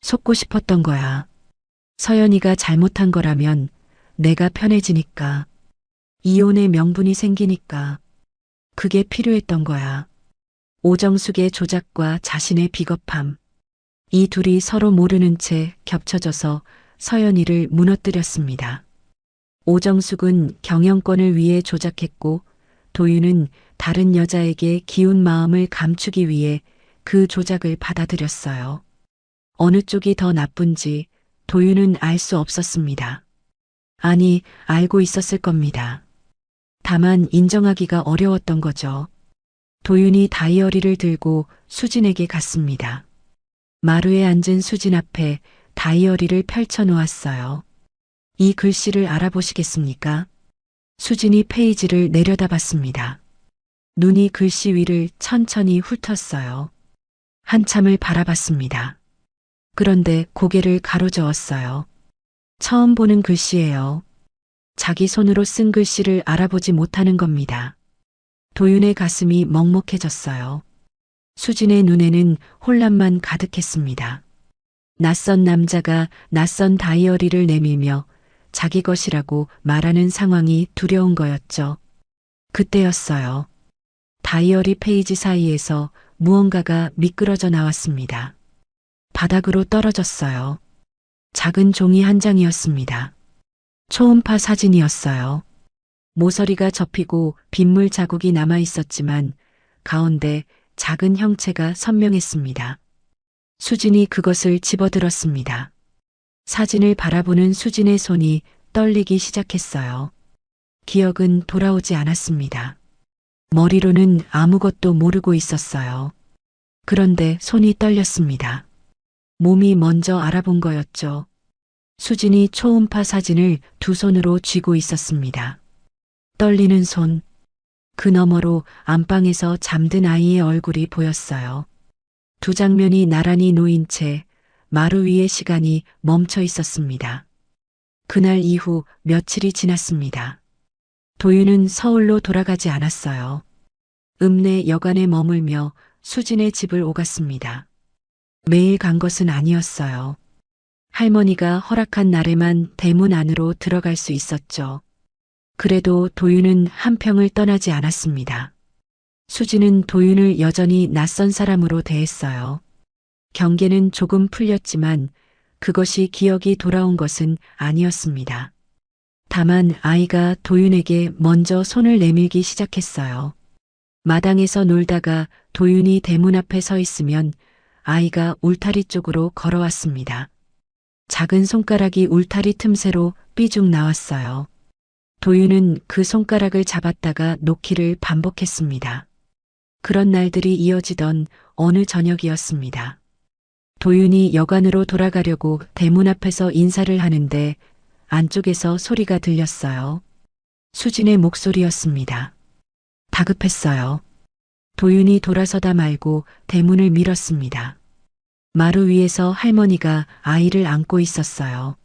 속고 싶었던 거야. 서연이가 잘못한 거라면 내가 편해지니까. 이혼의 명분이 생기니까. 그게 필요했던 거야. 오정숙의 조작과 자신의 비겁함. 이 둘이 서로 모르는 채 겹쳐져서 서연이를 무너뜨렸습니다. 오정숙은 경영권을 위해 조작했고 도윤은 다른 여자에게 기운 마음을 감추기 위해 그 조작을 받아들였어요. 어느 쪽이 더 나쁜지 도윤은 알 수 없었습니다. 아니, 알고 있었을 겁니다. 다만 인정하기가 어려웠던 거죠. 도윤이 다이어리를 들고 수진에게 갔습니다. 마루에 앉은 수진 앞에 다이어리를 펼쳐 놓았어요. 이 글씨를 알아보시겠습니까? 수진이 페이지를 내려다봤습니다. 눈이 글씨 위를 천천히 훑었어요. 한참을 바라봤습니다. 그런데 고개를 가로저었어요. 처음 보는 글씨예요. 자기 손으로 쓴 글씨를 알아보지 못하는 겁니다. 도윤의 가슴이 먹먹해졌어요. 수진의 눈에는 혼란만 가득했습니다. 낯선 남자가 낯선 다이어리를 내밀며 자기 것이라고 말하는 상황이 두려운 거였죠. 그때였어요. 다이어리 페이지 사이에서 무언가가 미끄러져 나왔습니다. 바닥으로 떨어졌어요. 작은 종이 한 장이었습니다. 초음파 사진이었어요. 모서리가 접히고 빗물 자국이 남아 있었지만 가운데 작은 형체가 선명했습니다. 수진이 그것을 집어들었습니다. 사진을 바라보는 수진의 손이 떨리기 시작했어요. 기억은 돌아오지 않았습니다. 머리로는 아무것도 모르고 있었어요. 그런데 손이 떨렸습니다. 몸이 먼저 알아본 거였죠. 수진이 초음파 사진을 두 손으로 쥐고 있었습니다. 떨리는 손. 그 너머로 안방에서 잠든 아이의 얼굴이 보였어요. 두 장면이 나란히 놓인 채 마루 위에 시간이 멈춰 있었습니다. 그날 이후 며칠이 지났습니다. 도윤은 서울로 돌아가지 않았어요. 읍내 여관에 머물며 수진의 집을 오갔습니다. 매일 간 것은 아니었어요. 할머니가 허락한 날에만 대문 안으로 들어갈 수 있었죠. 그래도 도윤은 한평을 떠나지 않았습니다. 수진은 도윤을 여전히 낯선 사람으로 대했어요. 경계는 조금 풀렸지만 그것이 기억이 돌아온 것은 아니었습니다. 다만 아이가 도윤에게 먼저 손을 내밀기 시작했어요. 마당에서 놀다가 도윤이 대문 앞에 서 있으면 아이가 울타리 쪽으로 걸어왔습니다. 작은 손가락이 울타리 틈새로 삐죽 나왔어요. 도윤은 그 손가락을 잡았다가 놓기를 반복했습니다. 그런 날들이 이어지던 어느 저녁이었습니다. 도윤이 여관으로 돌아가려고 대문 앞에서 인사를 하는데 안쪽에서 소리가 들렸어요. 수진의 목소리였습니다. 다급했어요. 도윤이 돌아서다 말고 대문을 밀었습니다. 마루 위에서 할머니가 아이를 안고 있었어요.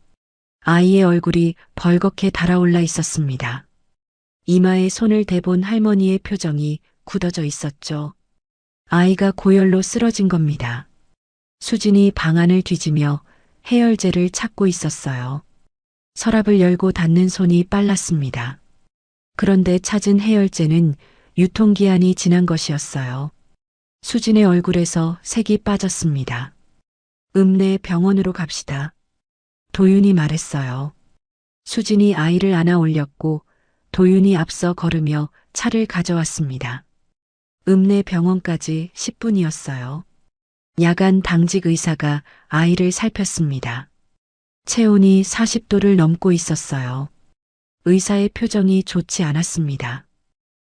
아이의 얼굴이 벌겋게 달아올라 있었습니다. 이마에 손을 대본 할머니의 표정이 굳어져 있었죠. 아이가 고열로 쓰러진 겁니다. 수진이 방안을 뒤지며 해열제를 찾고 있었어요. 서랍을 열고 닫는 손이 빨랐습니다. 그런데 찾은 해열제는 유통기한이 지난 것이었어요. 수진의 얼굴에서 색이 빠졌습니다. 읍내 병원으로 갑시다. 도윤이 말했어요. 수진이 아이를 안아 올렸고 도윤이 앞서 걸으며 차를 가져왔습니다. 읍내 병원까지 10분이었어요. 야간 당직 의사가 아이를 살폈습니다. 체온이 40도를 넘고 있었어요. 의사의 표정이 좋지 않았습니다.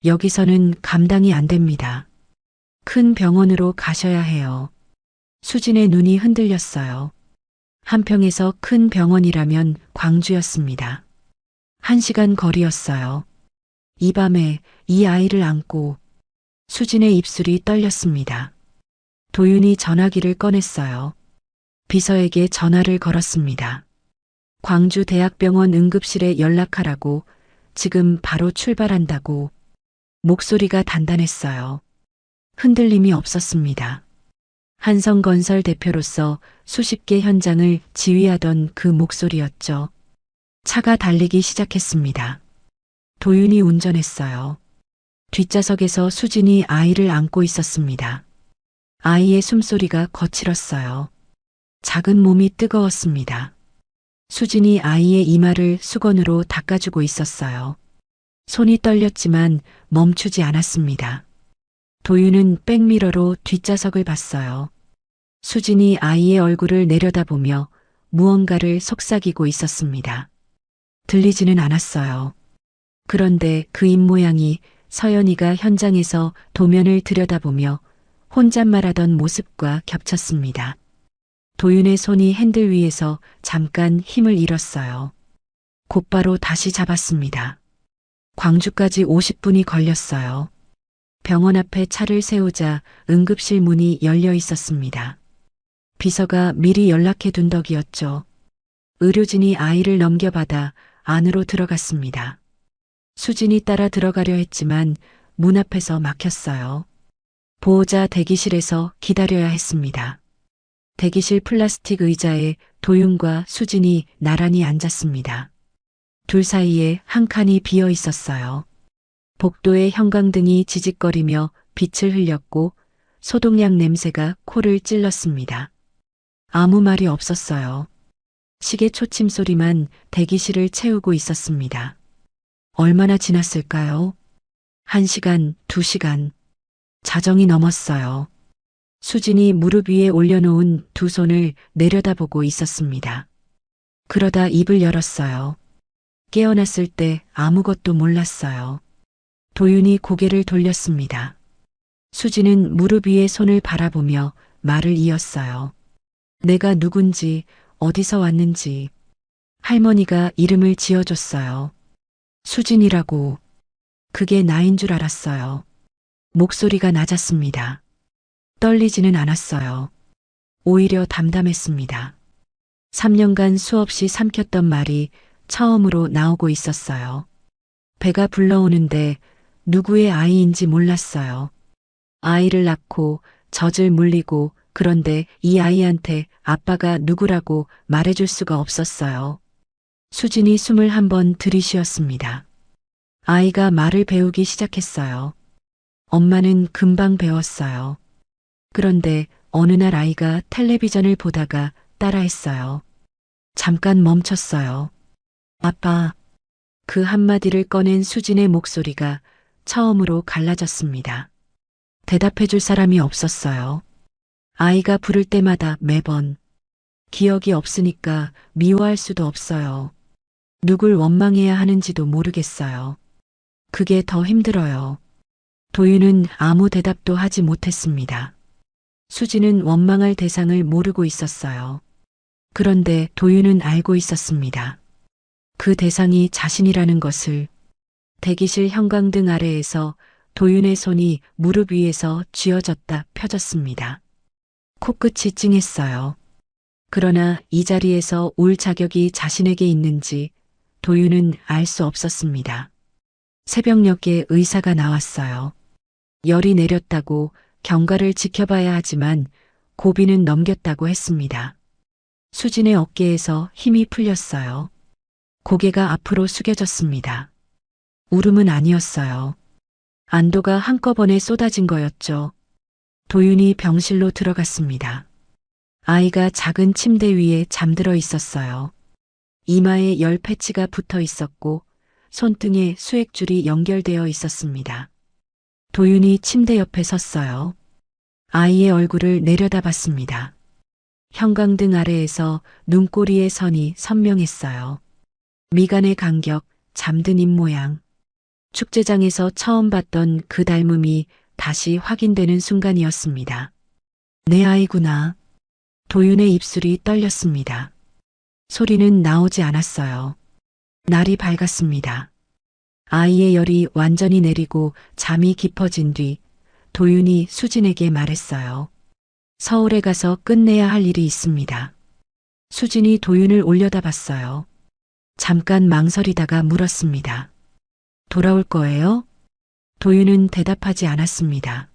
여기서는 감당이 안 됩니다. 큰 병원으로 가셔야 해요. 수진의 눈이 흔들렸어요. 한평에서 큰 병원이라면 광주였습니다. 1시간 거리였어요. 이 밤에 이 아이를 안고 수진의 입술이 떨렸습니다. 도윤이 전화기를 꺼냈어요. 비서에게 전화를 걸었습니다. 광주대학병원 응급실에 연락하라고, 지금 바로 출발한다고. 목소리가 단단했어요. 흔들림이 없었습니다. 한성건설 대표로서 수십 개 현장을 지휘하던 그 목소리였죠. 차가 달리기 시작했습니다. 도윤이 운전했어요. 뒷좌석에서 수진이 아이를 안고 있었습니다. 아이의 숨소리가 거칠었어요. 작은 몸이 뜨거웠습니다. 수진이 아이의 이마를 수건으로 닦아주고 있었어요. 손이 떨렸지만 멈추지 않았습니다. 도윤은 백미러로 뒷좌석을 봤어요. 수진이 아이의 얼굴을 내려다보며 무언가를 속삭이고 있었습니다. 들리지는 않았어요. 그런데 그 입모양이 서연이가 현장에서 도면을 들여다보며 혼잣말하던 모습과 겹쳤습니다. 도윤의 손이 핸들 위에서 잠깐 힘을 잃었어요. 곧바로 다시 잡았습니다. 광주까지 50분이 걸렸어요. 병원 앞에 차를 세우자 응급실 문이 열려 있었습니다. 비서가 미리 연락해 둔 덕이었죠. 의료진이 아이를 넘겨받아 안으로 들어갔습니다. 수진이 따라 들어가려 했지만 문 앞에서 막혔어요. 보호자 대기실에서 기다려야 했습니다. 대기실 플라스틱 의자에 도윤과 수진이 나란히 앉았습니다. 둘 사이에 한 칸이 비어 있었어요. 복도에 형광등이 지직거리며 빛을 흘렸고 소독약 냄새가 코를 찔렀습니다. 아무 말이 없었어요. 시계 초침 소리만 대기실을 채우고 있었습니다. 얼마나 지났을까요? 1시간, 2시간. 자정이 넘었어요. 수진이 무릎 위에 올려놓은 두 손을 내려다보고 있었습니다. 그러다 입을 열었어요. 깨어났을 때 아무것도 몰랐어요. 도윤이 고개를 돌렸습니다. 수진은 무릎 위에 손을 바라보며 말을 이었어요. 내가 누군지, 어디서 왔는지. 할머니가 이름을 지어줬어요. 수진이라고. 그게 나인 줄 알았어요. 목소리가 낮았습니다. 떨리지는 않았어요. 오히려 담담했습니다. 3년간 수없이 삼켰던 말이 처음으로 나오고 있었어요. 배가 불러오는데 누구의 아이인지 몰랐어요. 아이를 낳고 젖을 물리고 그런데 이 아이한테 아빠가 누구라고 말해줄 수가 없었어요. 수진이 숨을 한번 들이쉬었습니다. 아이가 말을 배우기 시작했어요. 엄마는 금방 배웠어요. 그런데 어느 날 아이가 텔레비전을 보다가 따라했어요. 잠깐 멈췄어요. 아빠. 그 한마디를 꺼낸 수진의 목소리가 처음으로 갈라졌습니다. 대답해줄 사람이 없었어요. 아이가 부를 때마다 매번 기억이 없으니까 미워할 수도 없어요. 누굴 원망해야 하는지도 모르겠어요. 그게 더 힘들어요. 도윤은 아무 대답도 하지 못했습니다. 수진은 원망할 대상을 모르고 있었어요. 그런데 도윤은 알고 있었습니다. 그 대상이 자신이라는 것을. 대기실 형광등 아래에서 도윤의 손이 무릎 위에서 쥐어졌다 펴졌습니다. 코끝이 찡했어요. 그러나 이 자리에서 울 자격이 자신에게 있는지 도윤은 알 수 없었습니다. 새벽녘에 의사가 나왔어요. 열이 내렸다고 경과를 지켜봐야 하지만 고비는 넘겼다고 했습니다. 수진의 어깨에서 힘이 풀렸어요. 고개가 앞으로 숙여졌습니다. 울음은 아니었어요. 안도가 한꺼번에 쏟아진 거였죠. 도윤이 병실로 들어갔습니다. 아이가 작은 침대 위에 잠들어 있었어요. 이마에 열 패치가 붙어 있었고 손등에 수액줄이 연결되어 있었습니다. 도윤이 침대 옆에 섰어요. 아이의 얼굴을 내려다봤습니다. 형광등 아래에서 눈꼬리의 선이 선명했어요. 미간의 간격, 잠든 입모양. 축제장에서 처음 봤던 그 닮음이 다시 확인되는 순간이었습니다. 내 아이구나. 도윤의 입술이 떨렸습니다. 소리는 나오지 않았어요. 날이 밝았습니다. 아이의 열이 완전히 내리고 잠이 깊어진 뒤 도윤이 수진에게 말했어요. 서울에 가서 끝내야 할 일이 있습니다. 수진이 도윤을 올려다봤어요. 잠깐 망설이다가 물었습니다. 돌아올 거예요? 도윤은 대답하지 않았습니다.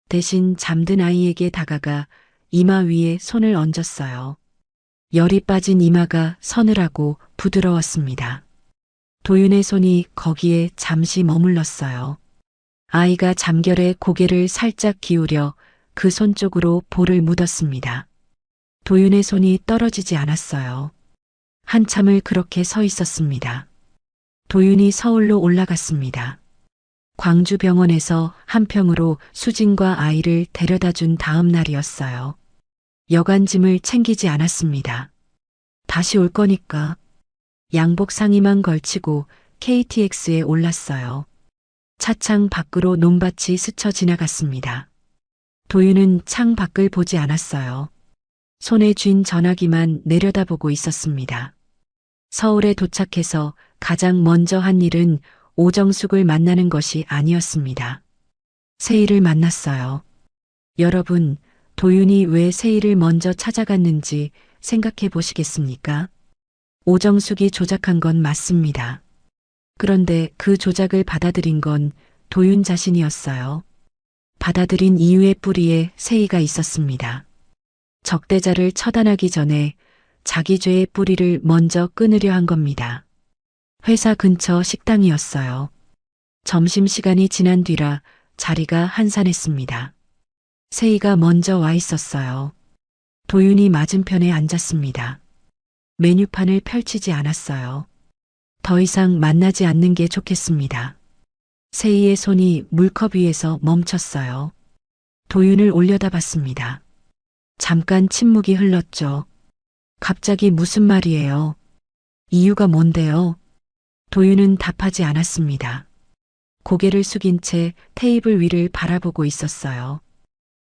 대신 잠든 아이에게 다가가 이마 위에 손을 얹었어요. 열이 빠진 이마가 서늘하고 부드러웠습니다. 도윤의 손이 거기에 잠시 머물렀어요. 아이가 잠결에 고개를 살짝 기울여 그 손 쪽으로 볼을 묻었습니다. 도윤의 손이 떨어지지 않았어요. 한참을 그렇게 서 있었습니다. 도윤이 서울로 올라갔습니다. 광주병원에서 한평으로 수진과 아이를 데려다 준 다음 날이었어요. 여간짐을 챙기지 않았습니다. 다시 올 거니까. 양복 상의만 걸치고 KTX에 올랐어요. 차창 밖으로 논밭이 스쳐 지나갔습니다. 도윤은 창 밖을 보지 않았어요. 손에 쥔 전화기만 내려다보고 있었습니다. 서울에 도착해서 가장 먼저 한 일은 오정숙을 만나는 것이 아니었습니다. 세희를 만났어요. 여러분, 도윤이 왜 세희를 먼저 찾아갔는지 생각해 보시겠습니까? 오정숙이 조작한 건 맞습니다. 그런데 그 조작을 받아들인 건 도윤 자신이었어요. 받아들인 이유의 뿌리에 세희가 있었습니다. 적대자를 처단하기 전에 자기 죄의 뿌리를 먼저 끊으려 한 겁니다. 회사 근처 식당이었어요. 점심시간이 지난 뒤라 자리가 한산했습니다. 세희가 먼저 와 있었어요. 도윤이 맞은편에 앉았습니다. 메뉴판을 펼치지 않았어요. 더 이상 만나지 않는 게 좋겠습니다. 세희의 손이 물컵 위에서 멈췄어요. 도윤을 올려다봤습니다. 잠깐 침묵이 흘렀죠. 갑자기 무슨 말이에요? 이유가 뭔데요? 도윤은 답하지 않았습니다. 고개를 숙인 채 테이블 위를 바라보고 있었어요.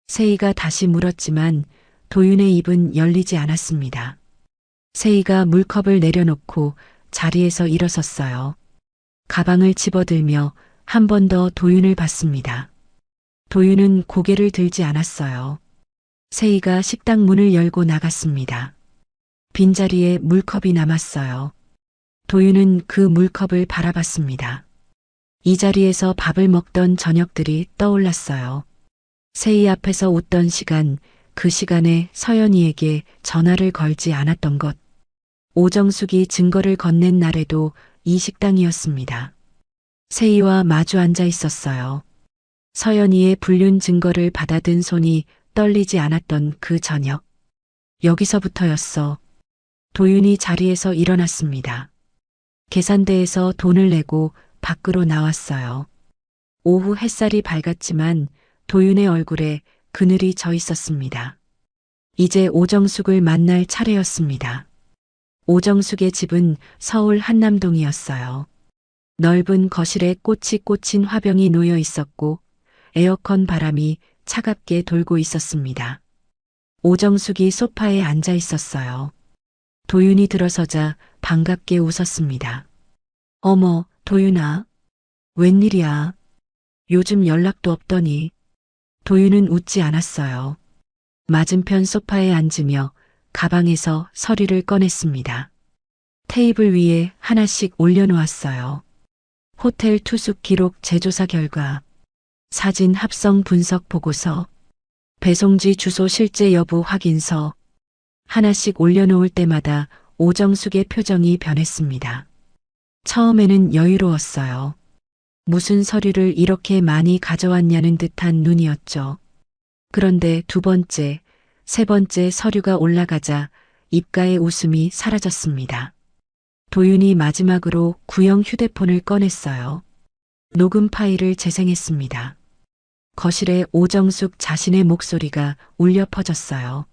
세희가 다시 물었지만 도윤의 입은 열리지 않았습니다. 세희가 물컵을 내려놓고 자리에서 일어섰어요. 가방을 집어들며 한 번 더 도윤을 봤습니다. 도윤은 고개를 들지 않았어요. 세희가 식당 문을 열고 나갔습니다. 빈자리에 물컵이 남았어요. 도윤은 그 물컵을 바라봤습니다. 이 자리에서 밥을 먹던 저녁들이 떠올랐어요. 세희 앞에서 웃던 시간, 그 시간에 서연이에게 전화를 걸지 않았던 것. 오정숙이 증거를 건넨 날에도 이 식당이었습니다. 세희와 마주 앉아 있었어요. 서연이의 불륜 증거를 받아든 손이 떨리지 않았던 그 저녁. 여기서부터였어. 도윤이 자리에서 일어났습니다. 계산대에서 돈을 내고 밖으로 나왔어요. 오후 햇살이 밝았지만 도윤의 얼굴에 그늘이 져 있었습니다. 이제 오정숙을 만날 차례였습니다. 오정숙의 집은 서울 한남동이었어요. 넓은 거실에 꽃이 꽂힌 화병이 놓여 있었고 에어컨 바람이 차갑게 돌고 있었습니다. 오정숙이 소파에 앉아 있었어요. 도윤이 들어서자 반갑게 웃었습니다. 어머, 도윤아. 웬일이야? 요즘 연락도 없더니. 도윤은 웃지 않았어요. 맞은편 소파에 앉으며 가방에서 서류를 꺼냈습니다. 테이블 위에 하나씩 올려놓았어요. 호텔 투숙 기록 재조사 결과, 사진 합성 분석 보고서, 배송지 주소 실제 여부 확인서. 하나씩 올려놓을 때마다 오정숙의 표정이 변했습니다. 처음에는 여유로웠어요. 무슨 서류를 이렇게 많이 가져왔냐는 듯한 눈이었죠. 그런데 두 번째, 세 번째 서류가 올라가자 입가의 웃음이 사라졌습니다. 도윤이 마지막으로 구형 휴대폰을 꺼냈어요. 녹음 파일을 재생했습니다. 거실에 오정숙 자신의 목소리가 울려 퍼졌어요.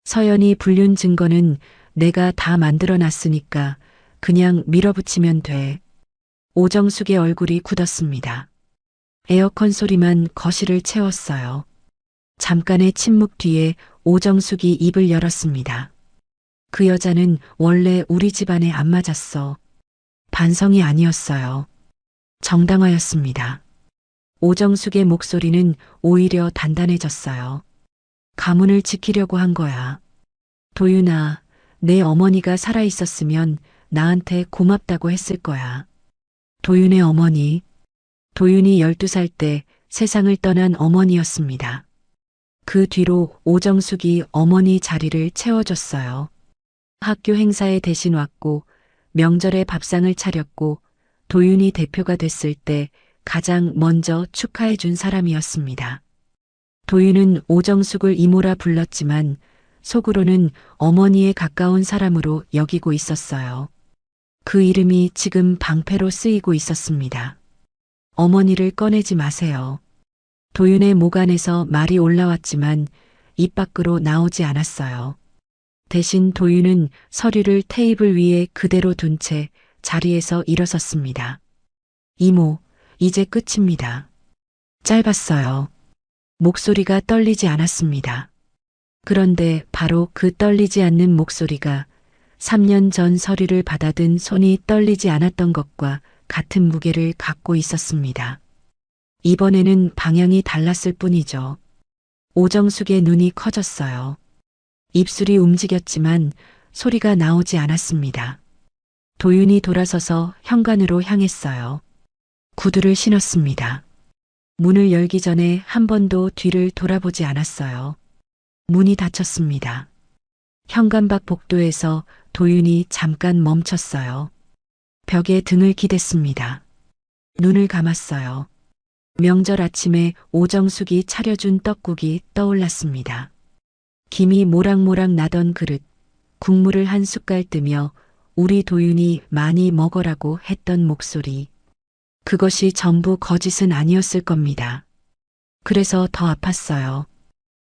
서연이 불륜 증거는 내가 다 만들어 놨으니까 그냥 밀어붙이면 돼. 오정숙의 얼굴이 굳었습니다. 에어컨 소리만 거실을 채웠어요. 잠깐의 침묵 뒤에 오정숙이 입을 열었습니다. 그 여자는 원래 우리 집안에 안 맞았어. 반성이 아니었어요. 정당화였습니다. 오정숙의 목소리는 오히려 단단해졌어요. 가문을 지키려고 한 거야. 도윤아, 내 어머니가 살아있었으면 나한테 고맙다고 했을 거야. 도윤의 어머니. 도윤이 12살 때 세상을 떠난 어머니였습니다. 그 뒤로 오정숙이 어머니 자리를 채워줬어요. 학교 행사에 대신 왔고 명절에 밥상을 차렸고 도윤이 대표가 됐을 때 가장 먼저 축하해 준 사람이었습니다. 도윤은 오정숙을 이모라 불렀지만 속으로는 어머니에 가까운 사람으로 여기고 있었어요. 그 이름이 지금 방패로 쓰이고 있었습니다. 어머니를 꺼내지 마세요. 도윤의 목 안에서 말이 올라왔지만 입 밖으로 나오지 않았어요. 대신 도윤은 서류를 테이블 위에 그대로 둔 채 자리에서 일어섰습니다. 이모, 이제 끝입니다. 짧았어요. 목소리가 떨리지 않았습니다. 그런데 바로 그 떨리지 않는 목소리가 3년 전 서류를 받아든 손이 떨리지 않았던 것과 같은 무게를 갖고 있었습니다. 이번에는 방향이 달랐을 뿐이죠. 오정숙의 눈이 커졌어요. 입술이 움직였지만 소리가 나오지 않았습니다. 도윤이 돌아서서 현관으로 향했어요. 구두를 신었습니다. 문을 열기 전에 한 번도 뒤를 돌아보지 않았어요. 문이 닫혔습니다. 현관 밖 복도에서 도윤이 잠깐 멈췄어요. 벽에 등을 기댔습니다. 눈을 감았어요. 명절 아침에 오정숙이 차려준 떡국이 떠올랐습니다. 김이 모락모락 나던 그릇, 국물을 한 숟갈 뜨며 우리 도윤이 많이 먹어라고 했던 목소리. 그것이 전부 거짓은 아니었을 겁니다. 그래서 더 아팠어요.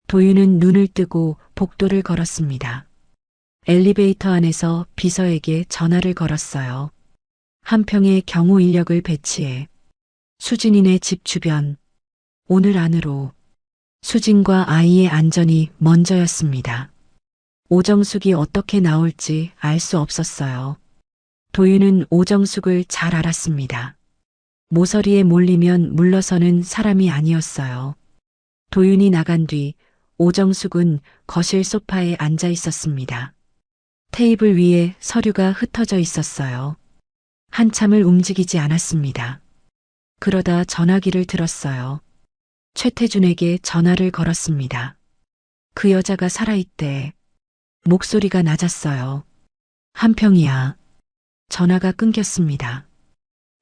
도윤은 눈을 뜨고 복도를 걸었습니다. 엘리베이터 안에서 비서에게 전화를 걸었어요. 한 평의 경호 인력을 배치해 수진이네 집 주변, 오늘 안으로. 수진과 아이의 안전이 먼저였습니다. 오정숙이 어떻게 나올지 알 수 없었어요. 도윤은 오정숙을 잘 알았습니다. 모서리에 몰리면 물러서는 사람이 아니었어요. 도윤이 나간 뒤 오정숙은 거실 소파에 앉아 있었습니다. 테이블 위에 서류가 흩어져 있었어요. 한참을 움직이지 않았습니다. 그러다 전화기를 들었어요. 최태준에게 전화를 걸었습니다. 그 여자가 살아있대. 목소리가 낮았어요. 한평이야. 전화가 끊겼습니다.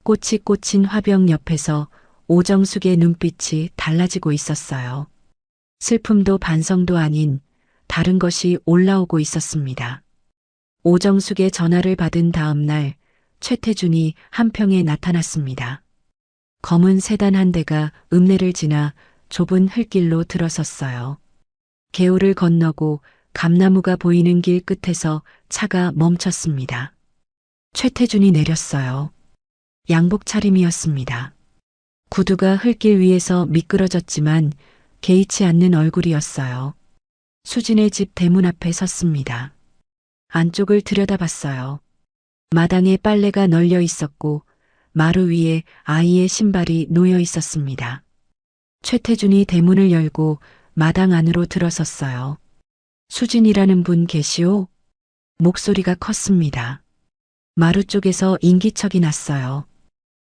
꽃이 꽂힌 화병 옆에서 오정숙의 눈빛이 달라지고 있었어요. 슬픔도 반성도 아닌 다른 것이 올라오고 있었습니다. 오정숙의 전화를 받은 다음 날 최태준이 한평에 나타났습니다. 검은 세단 한 대가 읍내를 지나 좁은 흙길로 들어섰어요. 개울을 건너고 감나무가 보이는 길 끝에서 차가 멈췄습니다. 최태준이 내렸어요. 양복 차림이었습니다. 구두가 흙길 위에서 미끄러졌지만 개의치 않는 얼굴이었어요. 수진의 집 대문 앞에 섰습니다. 안쪽을 들여다봤어요. 마당에 빨래가 널려 있었고 마루 위에 아이의 신발이 놓여 있었습니다. 최태준이 대문을 열고 마당 안으로 들어섰어요. 수진이라는 분 계시오? 목소리가 컸습니다. 마루 쪽에서 인기척이 났어요.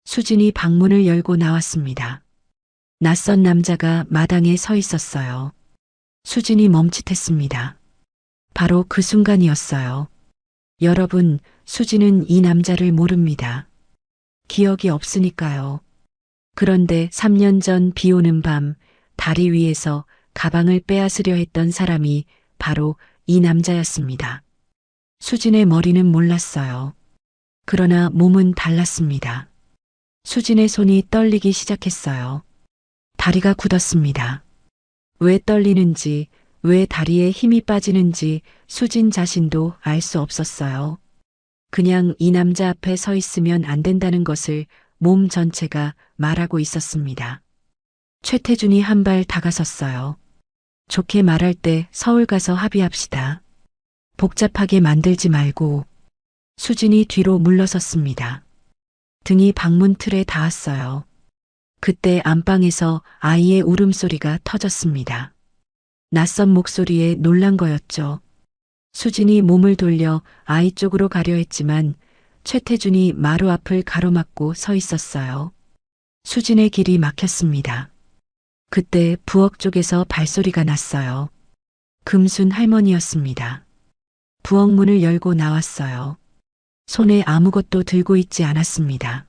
수진이 방문을 열고 나왔습니다. 낯선 남자가 마당에 서 있었어요. 수진이 멈칫했습니다. 바로 그 순간이었어요. 여러분, 수진은 이 남자를 모릅니다. 기억이 없으니까요. 그런데 3년 전 비 오는 밤 다리 위에서 가방을 빼앗으려 했던 사람이 바로 이 남자였습니다. 수진의 머리는 몰랐어요. 그러나 몸은 달랐습니다. 수진의 손이 떨리기 시작했어요. 다리가 굳었습니다. 왜 떨리는지, 왜 다리에 힘이 빠지는지 수진 자신도 알 수 없었어요. 그냥 이 남자 앞에 서 있으면 안 된다는 것을 몸 전체가 말하고 있었습니다. 최태준이 한 발 다가섰어요. 좋게 말할 때 서울 가서 합의합시다. 복잡하게 만들지 말고. 수진이 뒤로 물러섰습니다. 등이 방문 틀에 닿았어요. 그때 안방에서 아이의 울음소리가 터졌습니다. 낯선 목소리에 놀란 거였죠. 수진이 몸을 돌려 아이 쪽으로 가려 했지만 최태준이 마루 앞을 가로막고 서 있었어요. 수진의 길이 막혔습니다. 그때 부엌 쪽에서 발소리가 났어요. 금순 할머니였습니다. 부엌 문을 열고 나왔어요. 손에 아무것도 들고 있지 않았습니다.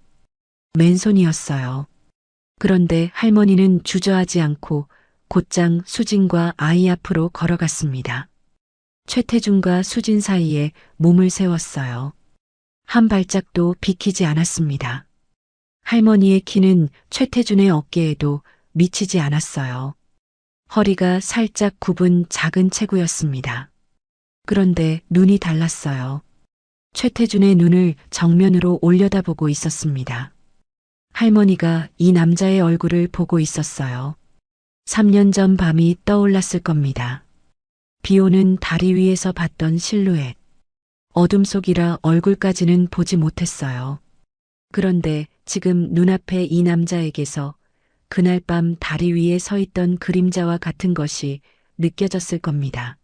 맨손이었어요. 그런데 할머니는 주저하지 않고 곧장 수진과 아이 앞으로 걸어갔습니다. 최태준과 수진 사이에 몸을 세웠어요. 한 발짝도 비키지 않았습니다. 할머니의 키는 최태준의 어깨에도 미치지 않았어요. 허리가 살짝 굽은 작은 체구였습니다. 그런데 눈이 달랐어요. 최태준의 눈을 정면으로 올려다보고 있었습니다. 할머니가 이 남자의 얼굴을 보고 있었어요. 3년 전 밤이 떠올랐을 겁니다. 비 오는 다리 위에서 봤던 실루엣. 어둠 속이라 얼굴까지는 보지 못했어요. 그런데 지금 눈앞에 이 남자에게서 그날 밤 다리 위에 서 있던 그림자와 같은 것이 느껴졌을 겁니다.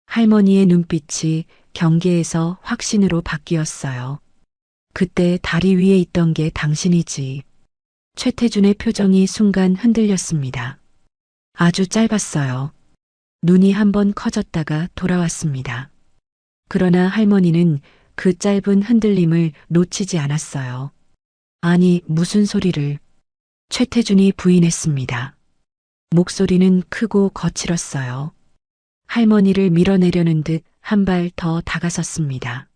할머니의 눈빛이 경계에서 확신으로 바뀌었어요. 그때 다리 위에 있던 게 당신이지. 최태준의 표정이 순간 흔들렸습니다. 아주 짧았어요. 눈이 한번 커졌다가 돌아왔습니다. 그러나 할머니는 그 짧은 흔들림을 놓치지 않았어요. 아니, 무슨 소리를. 최태준이 부인했습니다. 목소리는 크고 거칠었어요. 할머니를 밀어내려는 듯 한 발 더 다가섰습니다.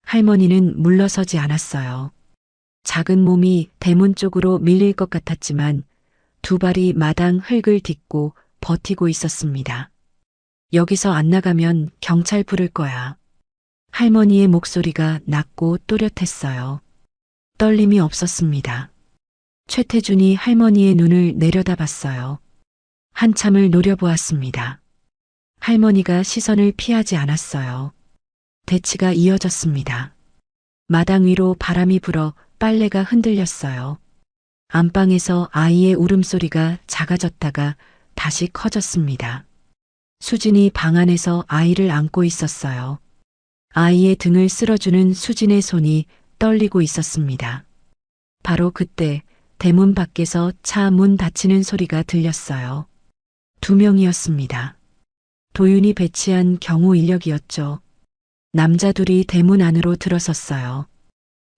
할머니는 물러서지 않았어요. 작은 몸이 대문 쪽으로 밀릴 것 같았지만 두 발이 마당 흙을 딛고 버티고 있었습니다. 여기서 안 나가면 경찰 부를 거야. 할머니의 목소리가 낮고 또렷했어요. 떨림이 없었습니다. 최태준이 할머니의 눈을 내려다봤어요. 한참을 노려보았습니다. 할머니가 시선을 피하지 않았어요. 대치가 이어졌습니다. 마당 위로 바람이 불어 빨래가 흔들렸어요. 안방에서 아이의 울음소리가 작아졌다가 다시 커졌습니다. 수진이 방 안에서 아이를 안고 있었어요. 아이의 등을 쓸어주는 수진의 손이 떨리고 있었습니다. 바로 그때 대문 밖에서 차 문 닫히는 소리가 들렸어요. 2명이었습니다. 도윤이 배치한 경호 인력이었죠. 남자 둘이 대문 안으로 들어섰어요.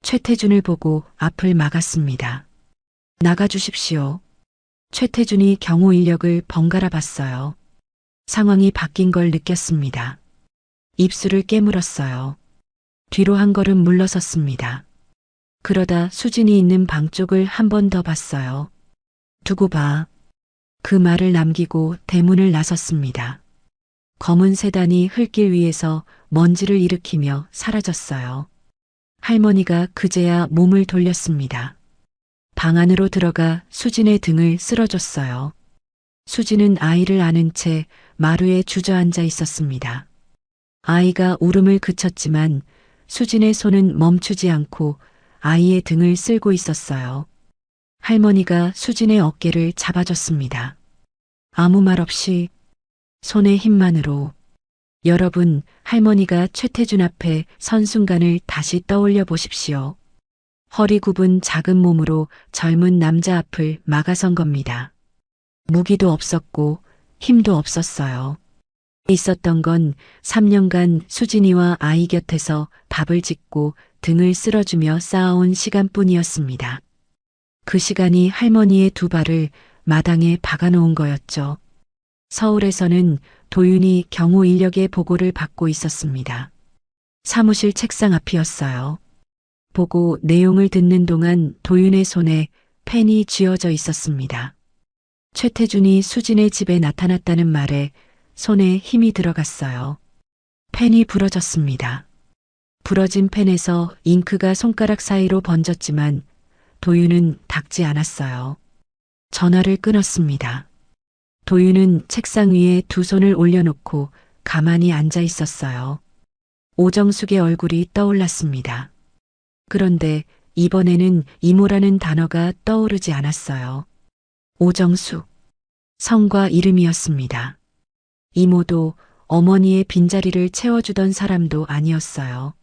최태준을 보고 앞을 막았습니다. 나가주십시오. 최태준이 경호 인력을 번갈아 봤어요. 상황이 바뀐 걸 느꼈습니다. 입술을 깨물었어요. 뒤로 한 걸음 물러섰습니다. 그러다 수진이 있는 방 쪽을 한 번 더 봤어요. 두고 봐. 그 말을 남기고 대문을 나섰습니다. 검은 세단이 흙길 위에서 먼지를 일으키며 사라졌어요. 할머니가 그제야 몸을 돌렸습니다. 방 안으로 들어가 수진의 등을 쓸어줬어요. 수진은 아이를 안은 채 마루에 주저앉아 있었습니다. 아이가 울음을 그쳤지만 수진의 손은 멈추지 않고 아이의 등을 쓸고 있었어요. 할머니가 수진의 어깨를 잡아줬습니다. 아무 말 없이 손의 힘만으로. 여러분, 할머니가 최태준 앞에 선 순간을 다시 떠올려 보십시오. 허리 굽은 작은 몸으로 젊은 남자 앞을 막아선 겁니다. 무기도 없었고 힘도 없었어요. 있었던 건 3년간 수진이와 아이 곁에서 밥을 짓고 등을 쓸어주며 쌓아온 시간뿐이었습니다. 그 시간이 할머니의 두 발을 마당에 박아놓은 거였죠. 서울에서는 도윤이 경호 인력의 보고를 받고 있었습니다. 사무실 책상 앞이었어요. 보고 내용을 듣는 동안 도윤의 손에 펜이 쥐어져 있었습니다. 최태준이 수진의 집에 나타났다는 말에 손에 힘이 들어갔어요. 펜이 부러졌습니다. 부러진 펜에서 잉크가 손가락 사이로 번졌지만 도윤은 닦지 않았어요. 전화를 끊었습니다. 도윤은 책상 위에 두 손을 올려놓고 가만히 앉아 있었어요. 오정숙의 얼굴이 떠올랐습니다. 그런데 이번에는 이모라는 단어가 떠오르지 않았어요. 오정숙. 성과 이름이었습니다. 이모도 어머니의 빈자리를 채워주던 사람도 아니었어요.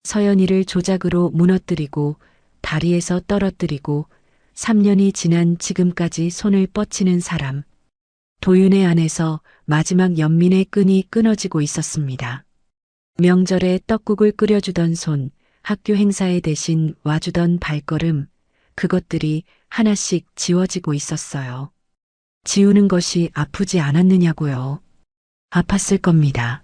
서연이를 조작으로 무너뜨리고 다리에서 떨어뜨리고 3년이 지난 지금까지 손을 뻗치는 사람. 도윤의 안에서 마지막 연민의 끈이 끊어지고 있었습니다. 명절에 떡국을 끓여주던 손, 학교 행사에 대신 와주던 발걸음, 그것들이 하나씩 지워지고 있었어요. 지우는 것이 아프지 않았느냐고요. 아팠을 겁니다.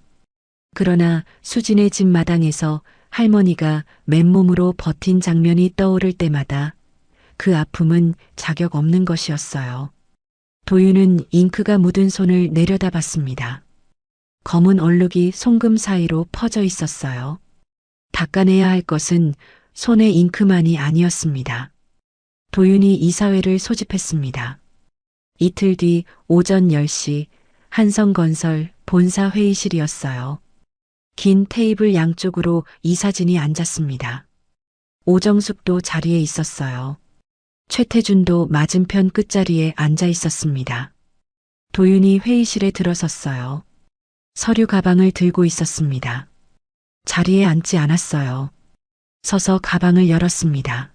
그러나 수진의 집 마당에서 할머니가 맨몸으로 버틴 장면이 떠오를 때마다 그 아픔은 자격 없는 것이었어요. 도윤은 잉크가 묻은 손을 내려다봤습니다. 검은 얼룩이 송금 사이로 퍼져 있었어요. 닦아내야 할 것은 손의 잉크만이 아니었습니다. 도윤이 이사회를 소집했습니다. 이틀 뒤 오전 10시 한성건설 본사 회의실이었어요. 긴 테이블 양쪽으로 이사진이 앉았습니다. 오정숙도 자리에 있었어요. 최태준도 맞은편 끝자리에 앉아 있었습니다. 도윤이 회의실에 들어섰어요. 서류 가방을 들고 있었습니다. 자리에 앉지 않았어요. 서서 가방을 열었습니다.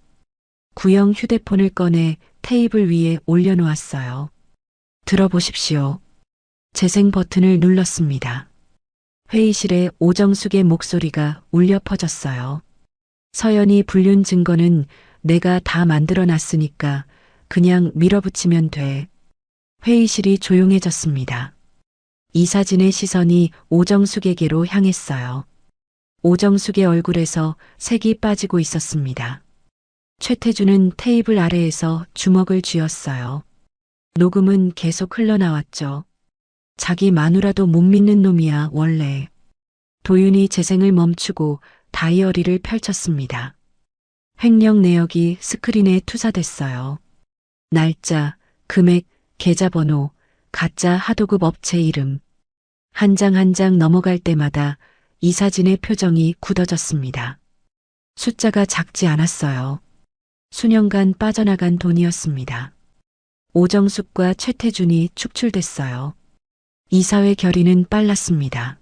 구형 휴대폰을 꺼내 테이블 위에 올려놓았어요. 들어보십시오. 재생 버튼을 눌렀습니다. 회의실에 오정숙의 목소리가 울려 퍼졌어요. 서연이 불륜 증거는 내가 다 만들어 놨으니까 그냥 밀어붙이면 돼. 회의실이 조용해졌습니다. 이사진의 시선이 오정숙에게로 향했어요. 오정숙의 얼굴에서 색이 빠지고 있었습니다. 최태준은 테이블 아래에서 주먹을 쥐었어요. 녹음은 계속 흘러나왔죠. 자기 마누라도 못 믿는 놈이야, 원래. 도윤이 재생을 멈추고 다이어리를 펼쳤습니다. 횡령 내역이 스크린에 투사됐어요. 날짜, 금액, 계좌번호, 가짜 하도급 업체 이름. 한 장 한 장 넘어갈 때마다 이사진의 표정이 굳어졌습니다. 숫자가 작지 않았어요. 수년간 빠져나간 돈이었습니다. 오정숙과 최태준이 축출됐어요. 이사회 결의는 빨랐습니다.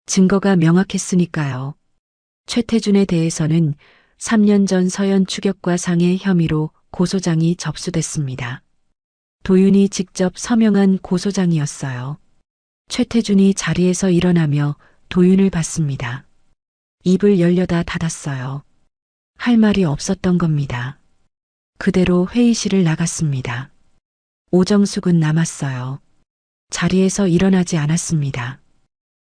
증거가 명확했으니까요. 최태준에 대해서는 3년 전 서현 추격과 상해 혐의로 고소장이 접수됐습니다. 도윤이 직접 서명한 고소장이었어요. 최태준이 자리에서 일어나며 도윤을 봤습니다. 입을 열려다 닫았어요. 할 말이 없었던 겁니다. 그대로 회의실을 나갔습니다. 오정숙은 남았어요. 자리에서 일어나지 않았습니다.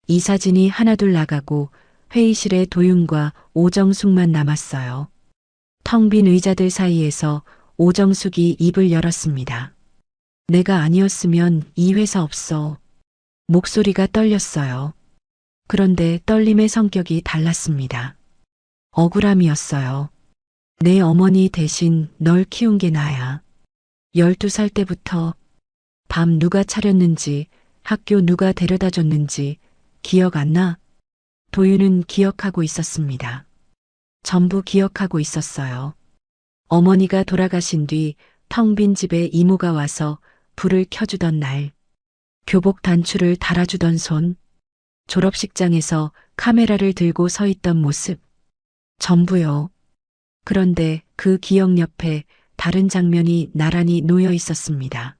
이사진이 하나둘 나가고 회의실에 도윤과 오정숙만 남았어요. 텅 빈 의자들 사이에서 오정숙이 입을 열었습니다. 내가 아니었으면 이 회사 없어. 목소리가 떨렸어요. 그런데 떨림의 성격이 달랐습니다. 억울함이었어요. 내 어머니 대신 널 키운 게 나야. 12살 때부터 밤 누가 차렸는지, 학교 누가 데려다 줬는지 기억 안 나? 도윤은 기억하고 있었습니다. 전부 기억하고 있었어요. 어머니가 돌아가신 뒤 텅 빈 집에 이모가 와서 불을 켜주던 날, 교복 단추를 달아주던 손, 졸업식장에서 카메라를 들고 서 있던 모습, 전부요. 그런데 그 기억 옆에 다른 장면이 나란히 놓여 있었습니다.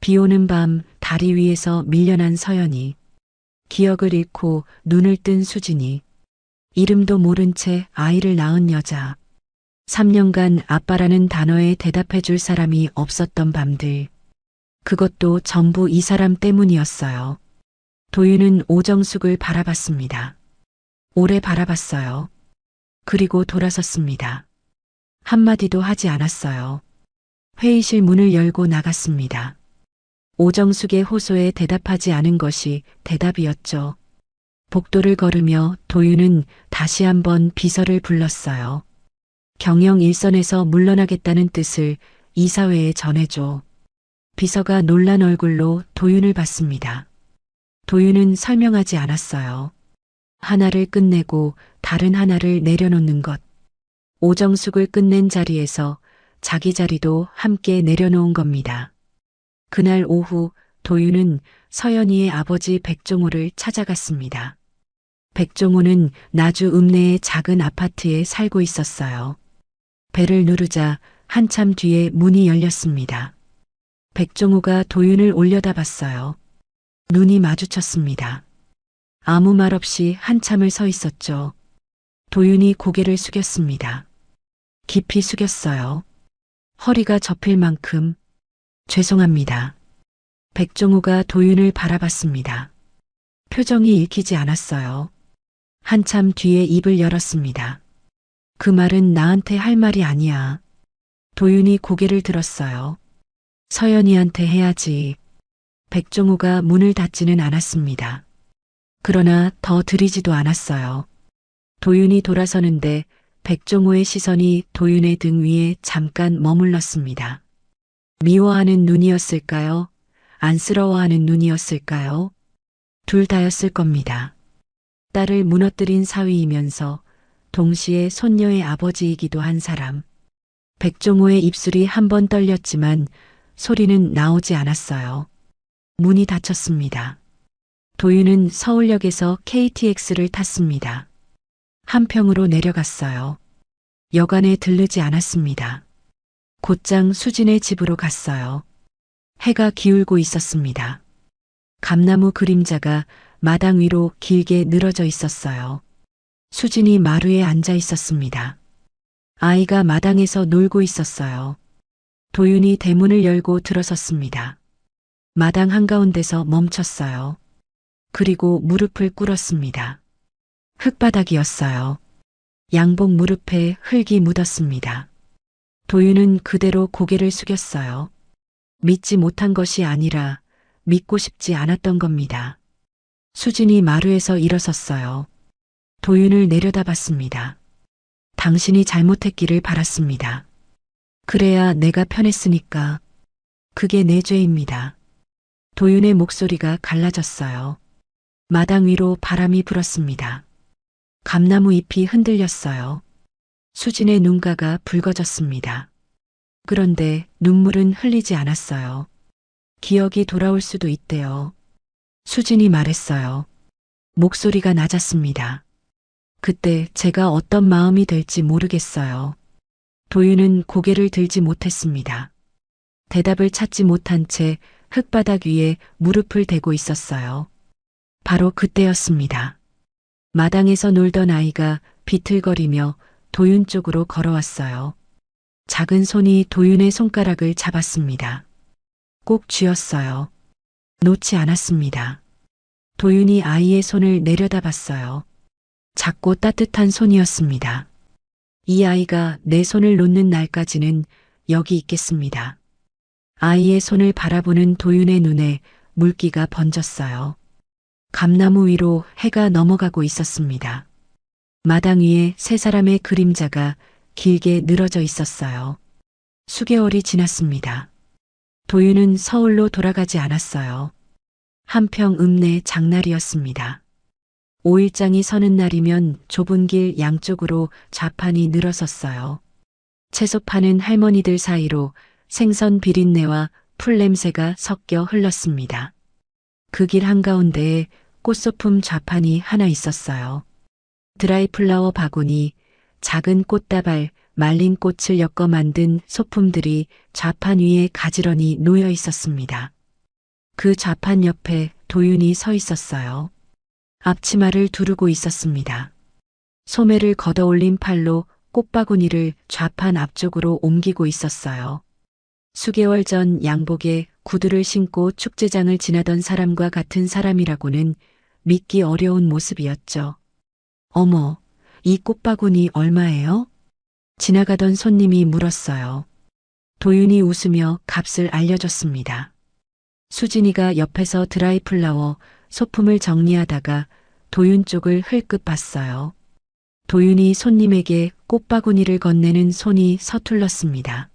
비 오는 밤 다리 위에서 밀려난 서연이, 기억을 잃고 눈을 뜬 수진이, 이름도 모른 채 아이를 낳은 여자, 3년간 아빠라는 단어에 대답해 줄 사람이 없었던 밤들, 그것도 전부 이 사람 때문이었어요. 도윤은 오정숙을 바라봤습니다. 오래 바라봤어요. 그리고 돌아섰습니다. 한마디도 하지 않았어요. 회의실 문을 열고 나갔습니다. 오정숙의 호소에 대답하지 않은 것이 대답이었죠. 복도를 걸으며 도윤은 다시 한번 비서를 불렀어요. 경영 일선에서 물러나겠다는 뜻을 이사회에 전해줘. 비서가 놀란 얼굴로 도윤을 봤습니다. 도윤은 설명하지 않았어요. 하나를 끝내고 다른 하나를 내려놓는 것. 오정숙을 끝낸 자리에서 자기 자리도 함께 내려놓은 겁니다. 그날 오후 도윤은 서연이의 아버지 백종호를 찾아갔습니다. 백종호는 나주 읍내의 작은 아파트에 살고 있었어요. 벨을 누르자 한참 뒤에 문이 열렸습니다. 백종호가 도윤을 올려다봤어요. 눈이 마주쳤습니다. 아무 말 없이 한참을 서 있었죠. 도윤이 고개를 숙였습니다. 깊이 숙였어요. 허리가 접힐 만큼. 죄송합니다. 백종호가 도윤을 바라봤습니다. 표정이 읽히지 않았어요. 한참 뒤에 입을 열었습니다. 그 말은 나한테 할 말이 아니야. 도윤이 고개를 들었어요. 서연이한테 해야지. 백종호가 문을 닫지는 않았습니다. 그러나 더 들이지도 않았어요. 도윤이 돌아서는데 백종호의 시선이 도윤의 등 위에 잠깐 머물렀습니다. 미워하는 눈이었을까요? 안쓰러워하는 눈이었을까요? 둘 다였을 겁니다. 딸을 무너뜨린 사위이면서 동시에 손녀의 아버지이기도 한 사람. 백종호의 입술이 한 번 떨렸지만 소리는 나오지 않았어요. 문이 닫혔습니다. 도윤은 서울역에서 KTX를 탔습니다. 한평으로 내려갔어요. 여관에 들르지 않았습니다. 곧장 수진의 집으로 갔어요. 해가 기울고 있었습니다. 감나무 그림자가 마당 위로 길게 늘어져 있었어요. 수진이 마루에 앉아 있었습니다. 아이가 마당에서 놀고 있었어요. 도윤이 대문을 열고 들어섰습니다. 마당 한가운데서 멈췄어요. 그리고 무릎을 꿇었습니다. 흙바닥이었어요. 양복 무릎에 흙이 묻었습니다. 도윤은 그대로 고개를 숙였어요. 믿지 못한 것이 아니라 믿고 싶지 않았던 겁니다. 수진이 마루에서 일어섰어요. 도윤을 내려다봤습니다. 당신이 잘못했기를 바랐습니다. 그래야 내가 편했으니까. 그게 내 죄입니다. 도윤의 목소리가 갈라졌어요. 마당 위로 바람이 불었습니다. 감나무 잎이 흔들렸어요. 수진의 눈가가 붉어졌습니다. 그런데 눈물은 흘리지 않았어요. 기억이 돌아올 수도 있대요. 수진이 말했어요. 목소리가 낮았습니다. 그때 제가 어떤 마음이 될지 모르겠어요. 도윤은 고개를 들지 못했습니다. 대답을 찾지 못한 채 흙바닥 위에 무릎을 대고 있었어요. 바로 그때였습니다. 마당에서 놀던 아이가 비틀거리며 도윤 쪽으로 걸어왔어요. 작은 손이 도윤의 손가락을 잡았습니다. 꼭 쥐었어요. 놓지 않았습니다. 도윤이 아이의 손을 내려다봤어요. 작고 따뜻한 손이었습니다. 이 아이가 내 손을 놓는 날까지는 여기 있겠습니다. 아이의 손을 바라보는 도윤의 눈에 물기가 번졌어요. 감나무 위로 해가 넘어가고 있었습니다. 마당 위에 세 사람의 그림자가 길게 늘어져 있었어요. 수개월이 지났습니다. 도윤은 서울로 돌아가지 않았어요. 한평 읍내 장날이었습니다. 5일장이 서는 날이면 좁은 길 양쪽으로 좌판이 늘어섰어요. 채소 파는 할머니들 사이로 생선 비린내와 풀냄새가 섞여 흘렀습니다. 그 길 한가운데에 꽃소품 좌판이 하나 있었어요. 드라이플라워 바구니, 작은 꽃다발, 말린 꽃을 엮어 만든 소품들이 좌판 위에 가지런히 놓여 있었습니다. 그 좌판 옆에 도윤이 서 있었어요. 앞치마를 두르고 있었습니다. 소매를 걷어올린 팔로 꽃바구니를 좌판 앞쪽으로 옮기고 있었어요. 수개월 전 양복에 구두를 신고 축제장을 지나던 사람과 같은 사람이라고는 믿기 어려운 모습이었죠. 어머, 이 꽃바구니 얼마예요? 지나가던 손님이 물었어요. 도윤이 웃으며 값을 알려줬습니다. 수진이가 옆에서 드라이플라워, 소품을 정리하다가 도윤 쪽을 흘끗 봤어요. 도윤이 손님에게 꽃바구니를 건네는 손이 서툴렀습니다.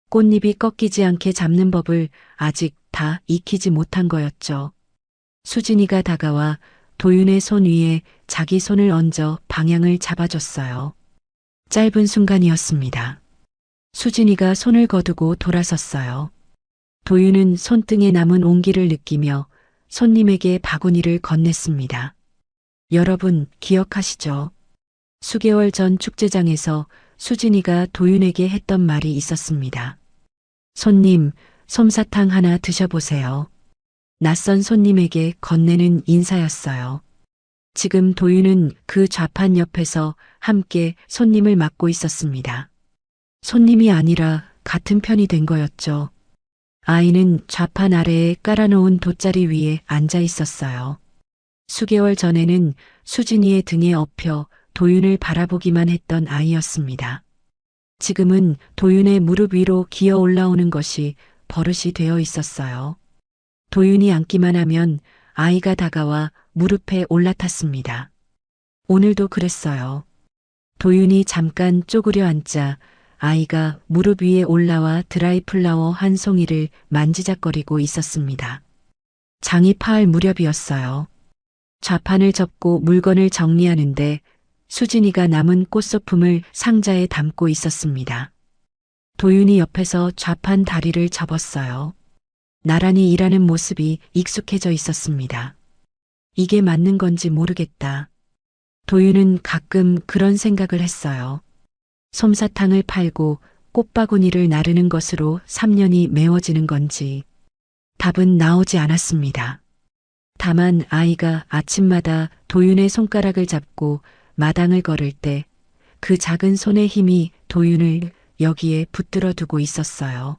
꽃잎이 꺾이지 않게 잡는 법을 아직 다 익히지 못한 거였죠. 수진이가 다가와 도윤의 손 위에 자기 손을 얹어 방향을 잡아줬어요. 짧은 순간이었습니다. 수진이가 손을 거두고 돌아섰어요. 도윤은 손등에 남은 온기를 느끼며 손님에게 바구니를 건넸습니다. 여러분 기억하시죠? 수개월 전 축제장에서 수진이가 도윤에게 했던 말이 있었습니다. 손님, 솜사탕 하나 드셔보세요. 낯선 손님에게 건네는 인사였어요. 지금 도윤은 그 좌판 옆에서 함께 손님을 맡고 있었습니다. 손님이 아니라 같은 편이 된 거였죠. 아이는 좌판 아래에 깔아놓은 돗자리 위에 앉아 있었어요. 수개월 전에는 수진이의 등에 엎여 도윤을 바라보기만 했던 아이였습니다. 지금은 도윤의 무릎 위로 기어 올라오는 것이 버릇이 되어 있었어요. 도윤이 앉기만 하면 아이가 다가와 무릎에 올라탔습니다. 오늘도 그랬어요. 도윤이 잠깐 쪼그려 앉자 아이가 무릎 위에 올라와 드라이플라워 한 송이를 만지작거리고 있었습니다. 장이 파할 무렵이었어요. 좌판을 접고 물건을 정리하는데 수진이가 남은 꽃소품을 상자에 담고 있었습니다. 도윤이 옆에서 좌판 다리를 접었어요. 나란히 일하는 모습이 익숙해져 있었습니다. 이게 맞는 건지 모르겠다. 도윤은 가끔 그런 생각을 했어요. 솜사탕을 팔고 꽃바구니를 나르는 것으로 3년이 메워지는 건지. 답은 나오지 않았습니다. 다만 아이가 아침마다 도윤의 손가락을 잡고 마당을 걸을 때 그 작은 손의 힘이 도윤을 여기에 붙들어 두고 있었어요.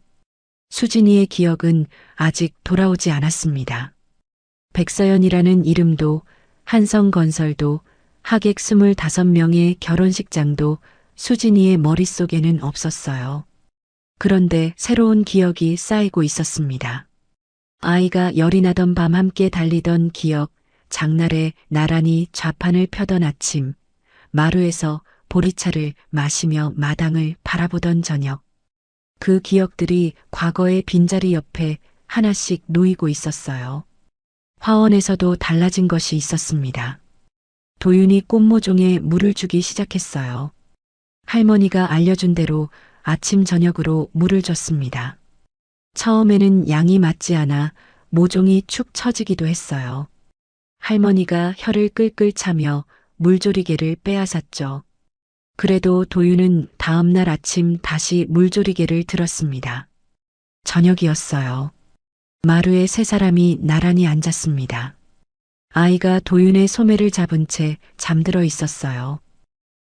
수진이의 기억은 아직 돌아오지 않았습니다. 백서연이라는 이름도 한성건설도 하객 25명의 결혼식장도 수진이의 머릿속에는 없었어요. 그런데 새로운 기억이 쌓이고 있었습니다. 아이가 열이 나던 밤 함께 달리던 기억, 장날에 나란히 좌판을 펴던 아침, 마루에서 보리차를 마시며 마당을 바라보던 저녁. 그 기억들이 과거의 빈자리 옆에 하나씩 놓이고 있었어요. 화원에서도 달라진 것이 있었습니다. 도윤이 꽃모종에 물을 주기 시작했어요. 할머니가 알려준 대로 아침 저녁으로 물을 줬습니다. 처음에는 양이 맞지 않아 모종이 축 처지기도 했어요. 할머니가 혀를 끌끌 차며 물조리개를 빼앗았죠. 그래도 도윤은 다음날 아침 다시 물조리개를 들었습니다. 저녁이었어요. 마루에 세 사람이 나란히 앉았습니다. 아이가 도윤의 소매를 잡은 채 잠들어 있었어요.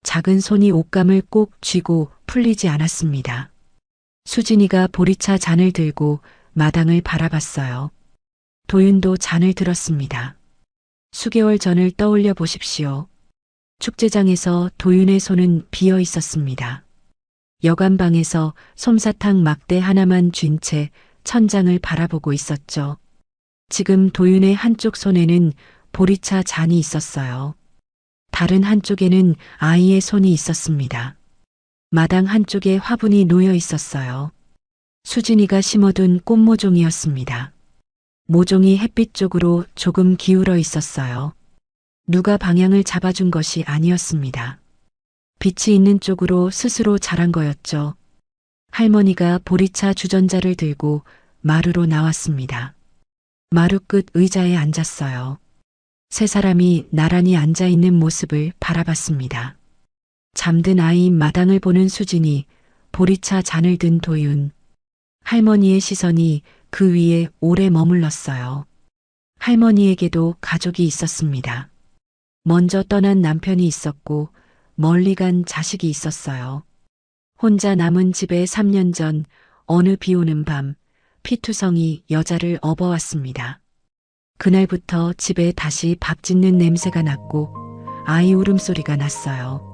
작은 손이 옷감을 꼭 쥐고 풀리지 않았습니다. 수진이가 보리차 잔을 들고 마당을 바라봤어요. 도윤도 잔을 들었습니다. 수개월 전을 떠올려 보십시오. 축제장에서 도윤의 손은 비어 있었습니다. 여관방에서 솜사탕 막대 하나만 쥔 채 천장을 바라보고 있었죠. 지금 도윤의 한쪽 손에는 보리차 잔이 있었어요. 다른 한쪽에는 아이의 손이 있었습니다. 마당 한쪽에 화분이 놓여 있었어요. 수진이가 심어둔 꽃모종이었습니다. 모종이 햇빛 쪽으로 조금 기울어 있었어요. 누가 방향을 잡아준 것이 아니었습니다. 빛이 있는 쪽으로 스스로 자란 거였죠. 할머니가 보리차 주전자를 들고 마루로 나왔습니다. 마루 끝 의자에 앉았어요. 세 사람이 나란히 앉아 있는 모습을 바라봤습니다. 잠든 아이인 마당을 보는 수진이, 보리차 잔을 든 도윤. 할머니의 시선이 그 위에 오래 머물렀어요. 할머니에게도 가족이 있었습니다. 먼저 떠난 남편이 있었고 멀리 간 자식이 있었어요. 혼자 남은 집에 3년 전 어느 비 오는 밤 피투성이 여자를 업어왔습니다. 그날부터 집에 다시 밥 짓는 냄새가 났고 아이 울음소리가 났어요.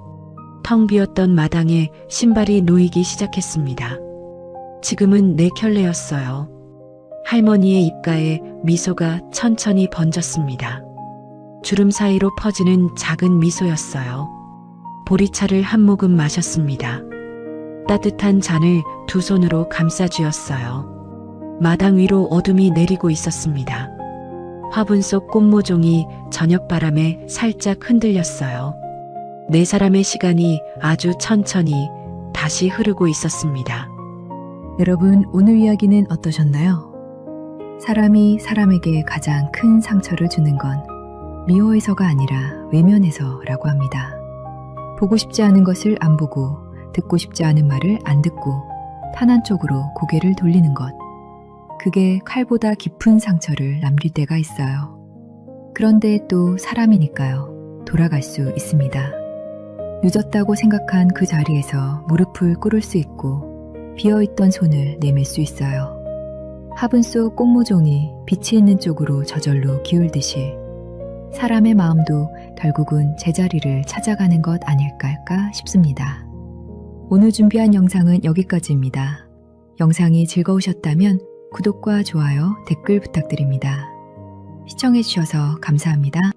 텅 비었던 마당에 신발이 놓이기 시작했습니다. 지금은 네 켤레였어요. 할머니의 입가에 미소가 천천히 번졌습니다. 주름 사이로 퍼지는 작은 미소였어요. 보리차를 한 모금 마셨습니다. 따뜻한 잔을 두 손으로 감싸 쥐었어요. 마당 위로 어둠이 내리고 있었습니다. 화분 속 꽃모종이 저녁바람에 살짝 흔들렸어요. 네 사람의 시간이 아주 천천히 다시 흐르고 있었습니다. 여러분, 오늘 이야기는 어떠셨나요? 사람이 사람에게 가장 큰 상처를 주는 건 미워해서가 아니라 외면해서라고 합니다. 보고 싶지 않은 것을 안 보고, 듣고 싶지 않은 말을 안 듣고 편한 쪽으로 고개를 돌리는 것. 그게 칼보다 깊은 상처를 남길 때가 있어요. 그런데 또 사람이니까요. 돌아갈 수 있습니다. 늦었다고 생각한 그 자리에서 무릎을 꿇을 수 있고 비어있던 손을 내밀 수 있어요. 화분 속 꽃모종이 빛이 있는 쪽으로 저절로 기울듯이 사람의 마음도 결국은 제자리를 찾아가는 것 아닐까 싶습니다. 오늘 준비한 영상은 여기까지입니다. 영상이 즐거우셨다면 구독과 좋아요, 댓글 부탁드립니다. 시청해주셔서 감사합니다.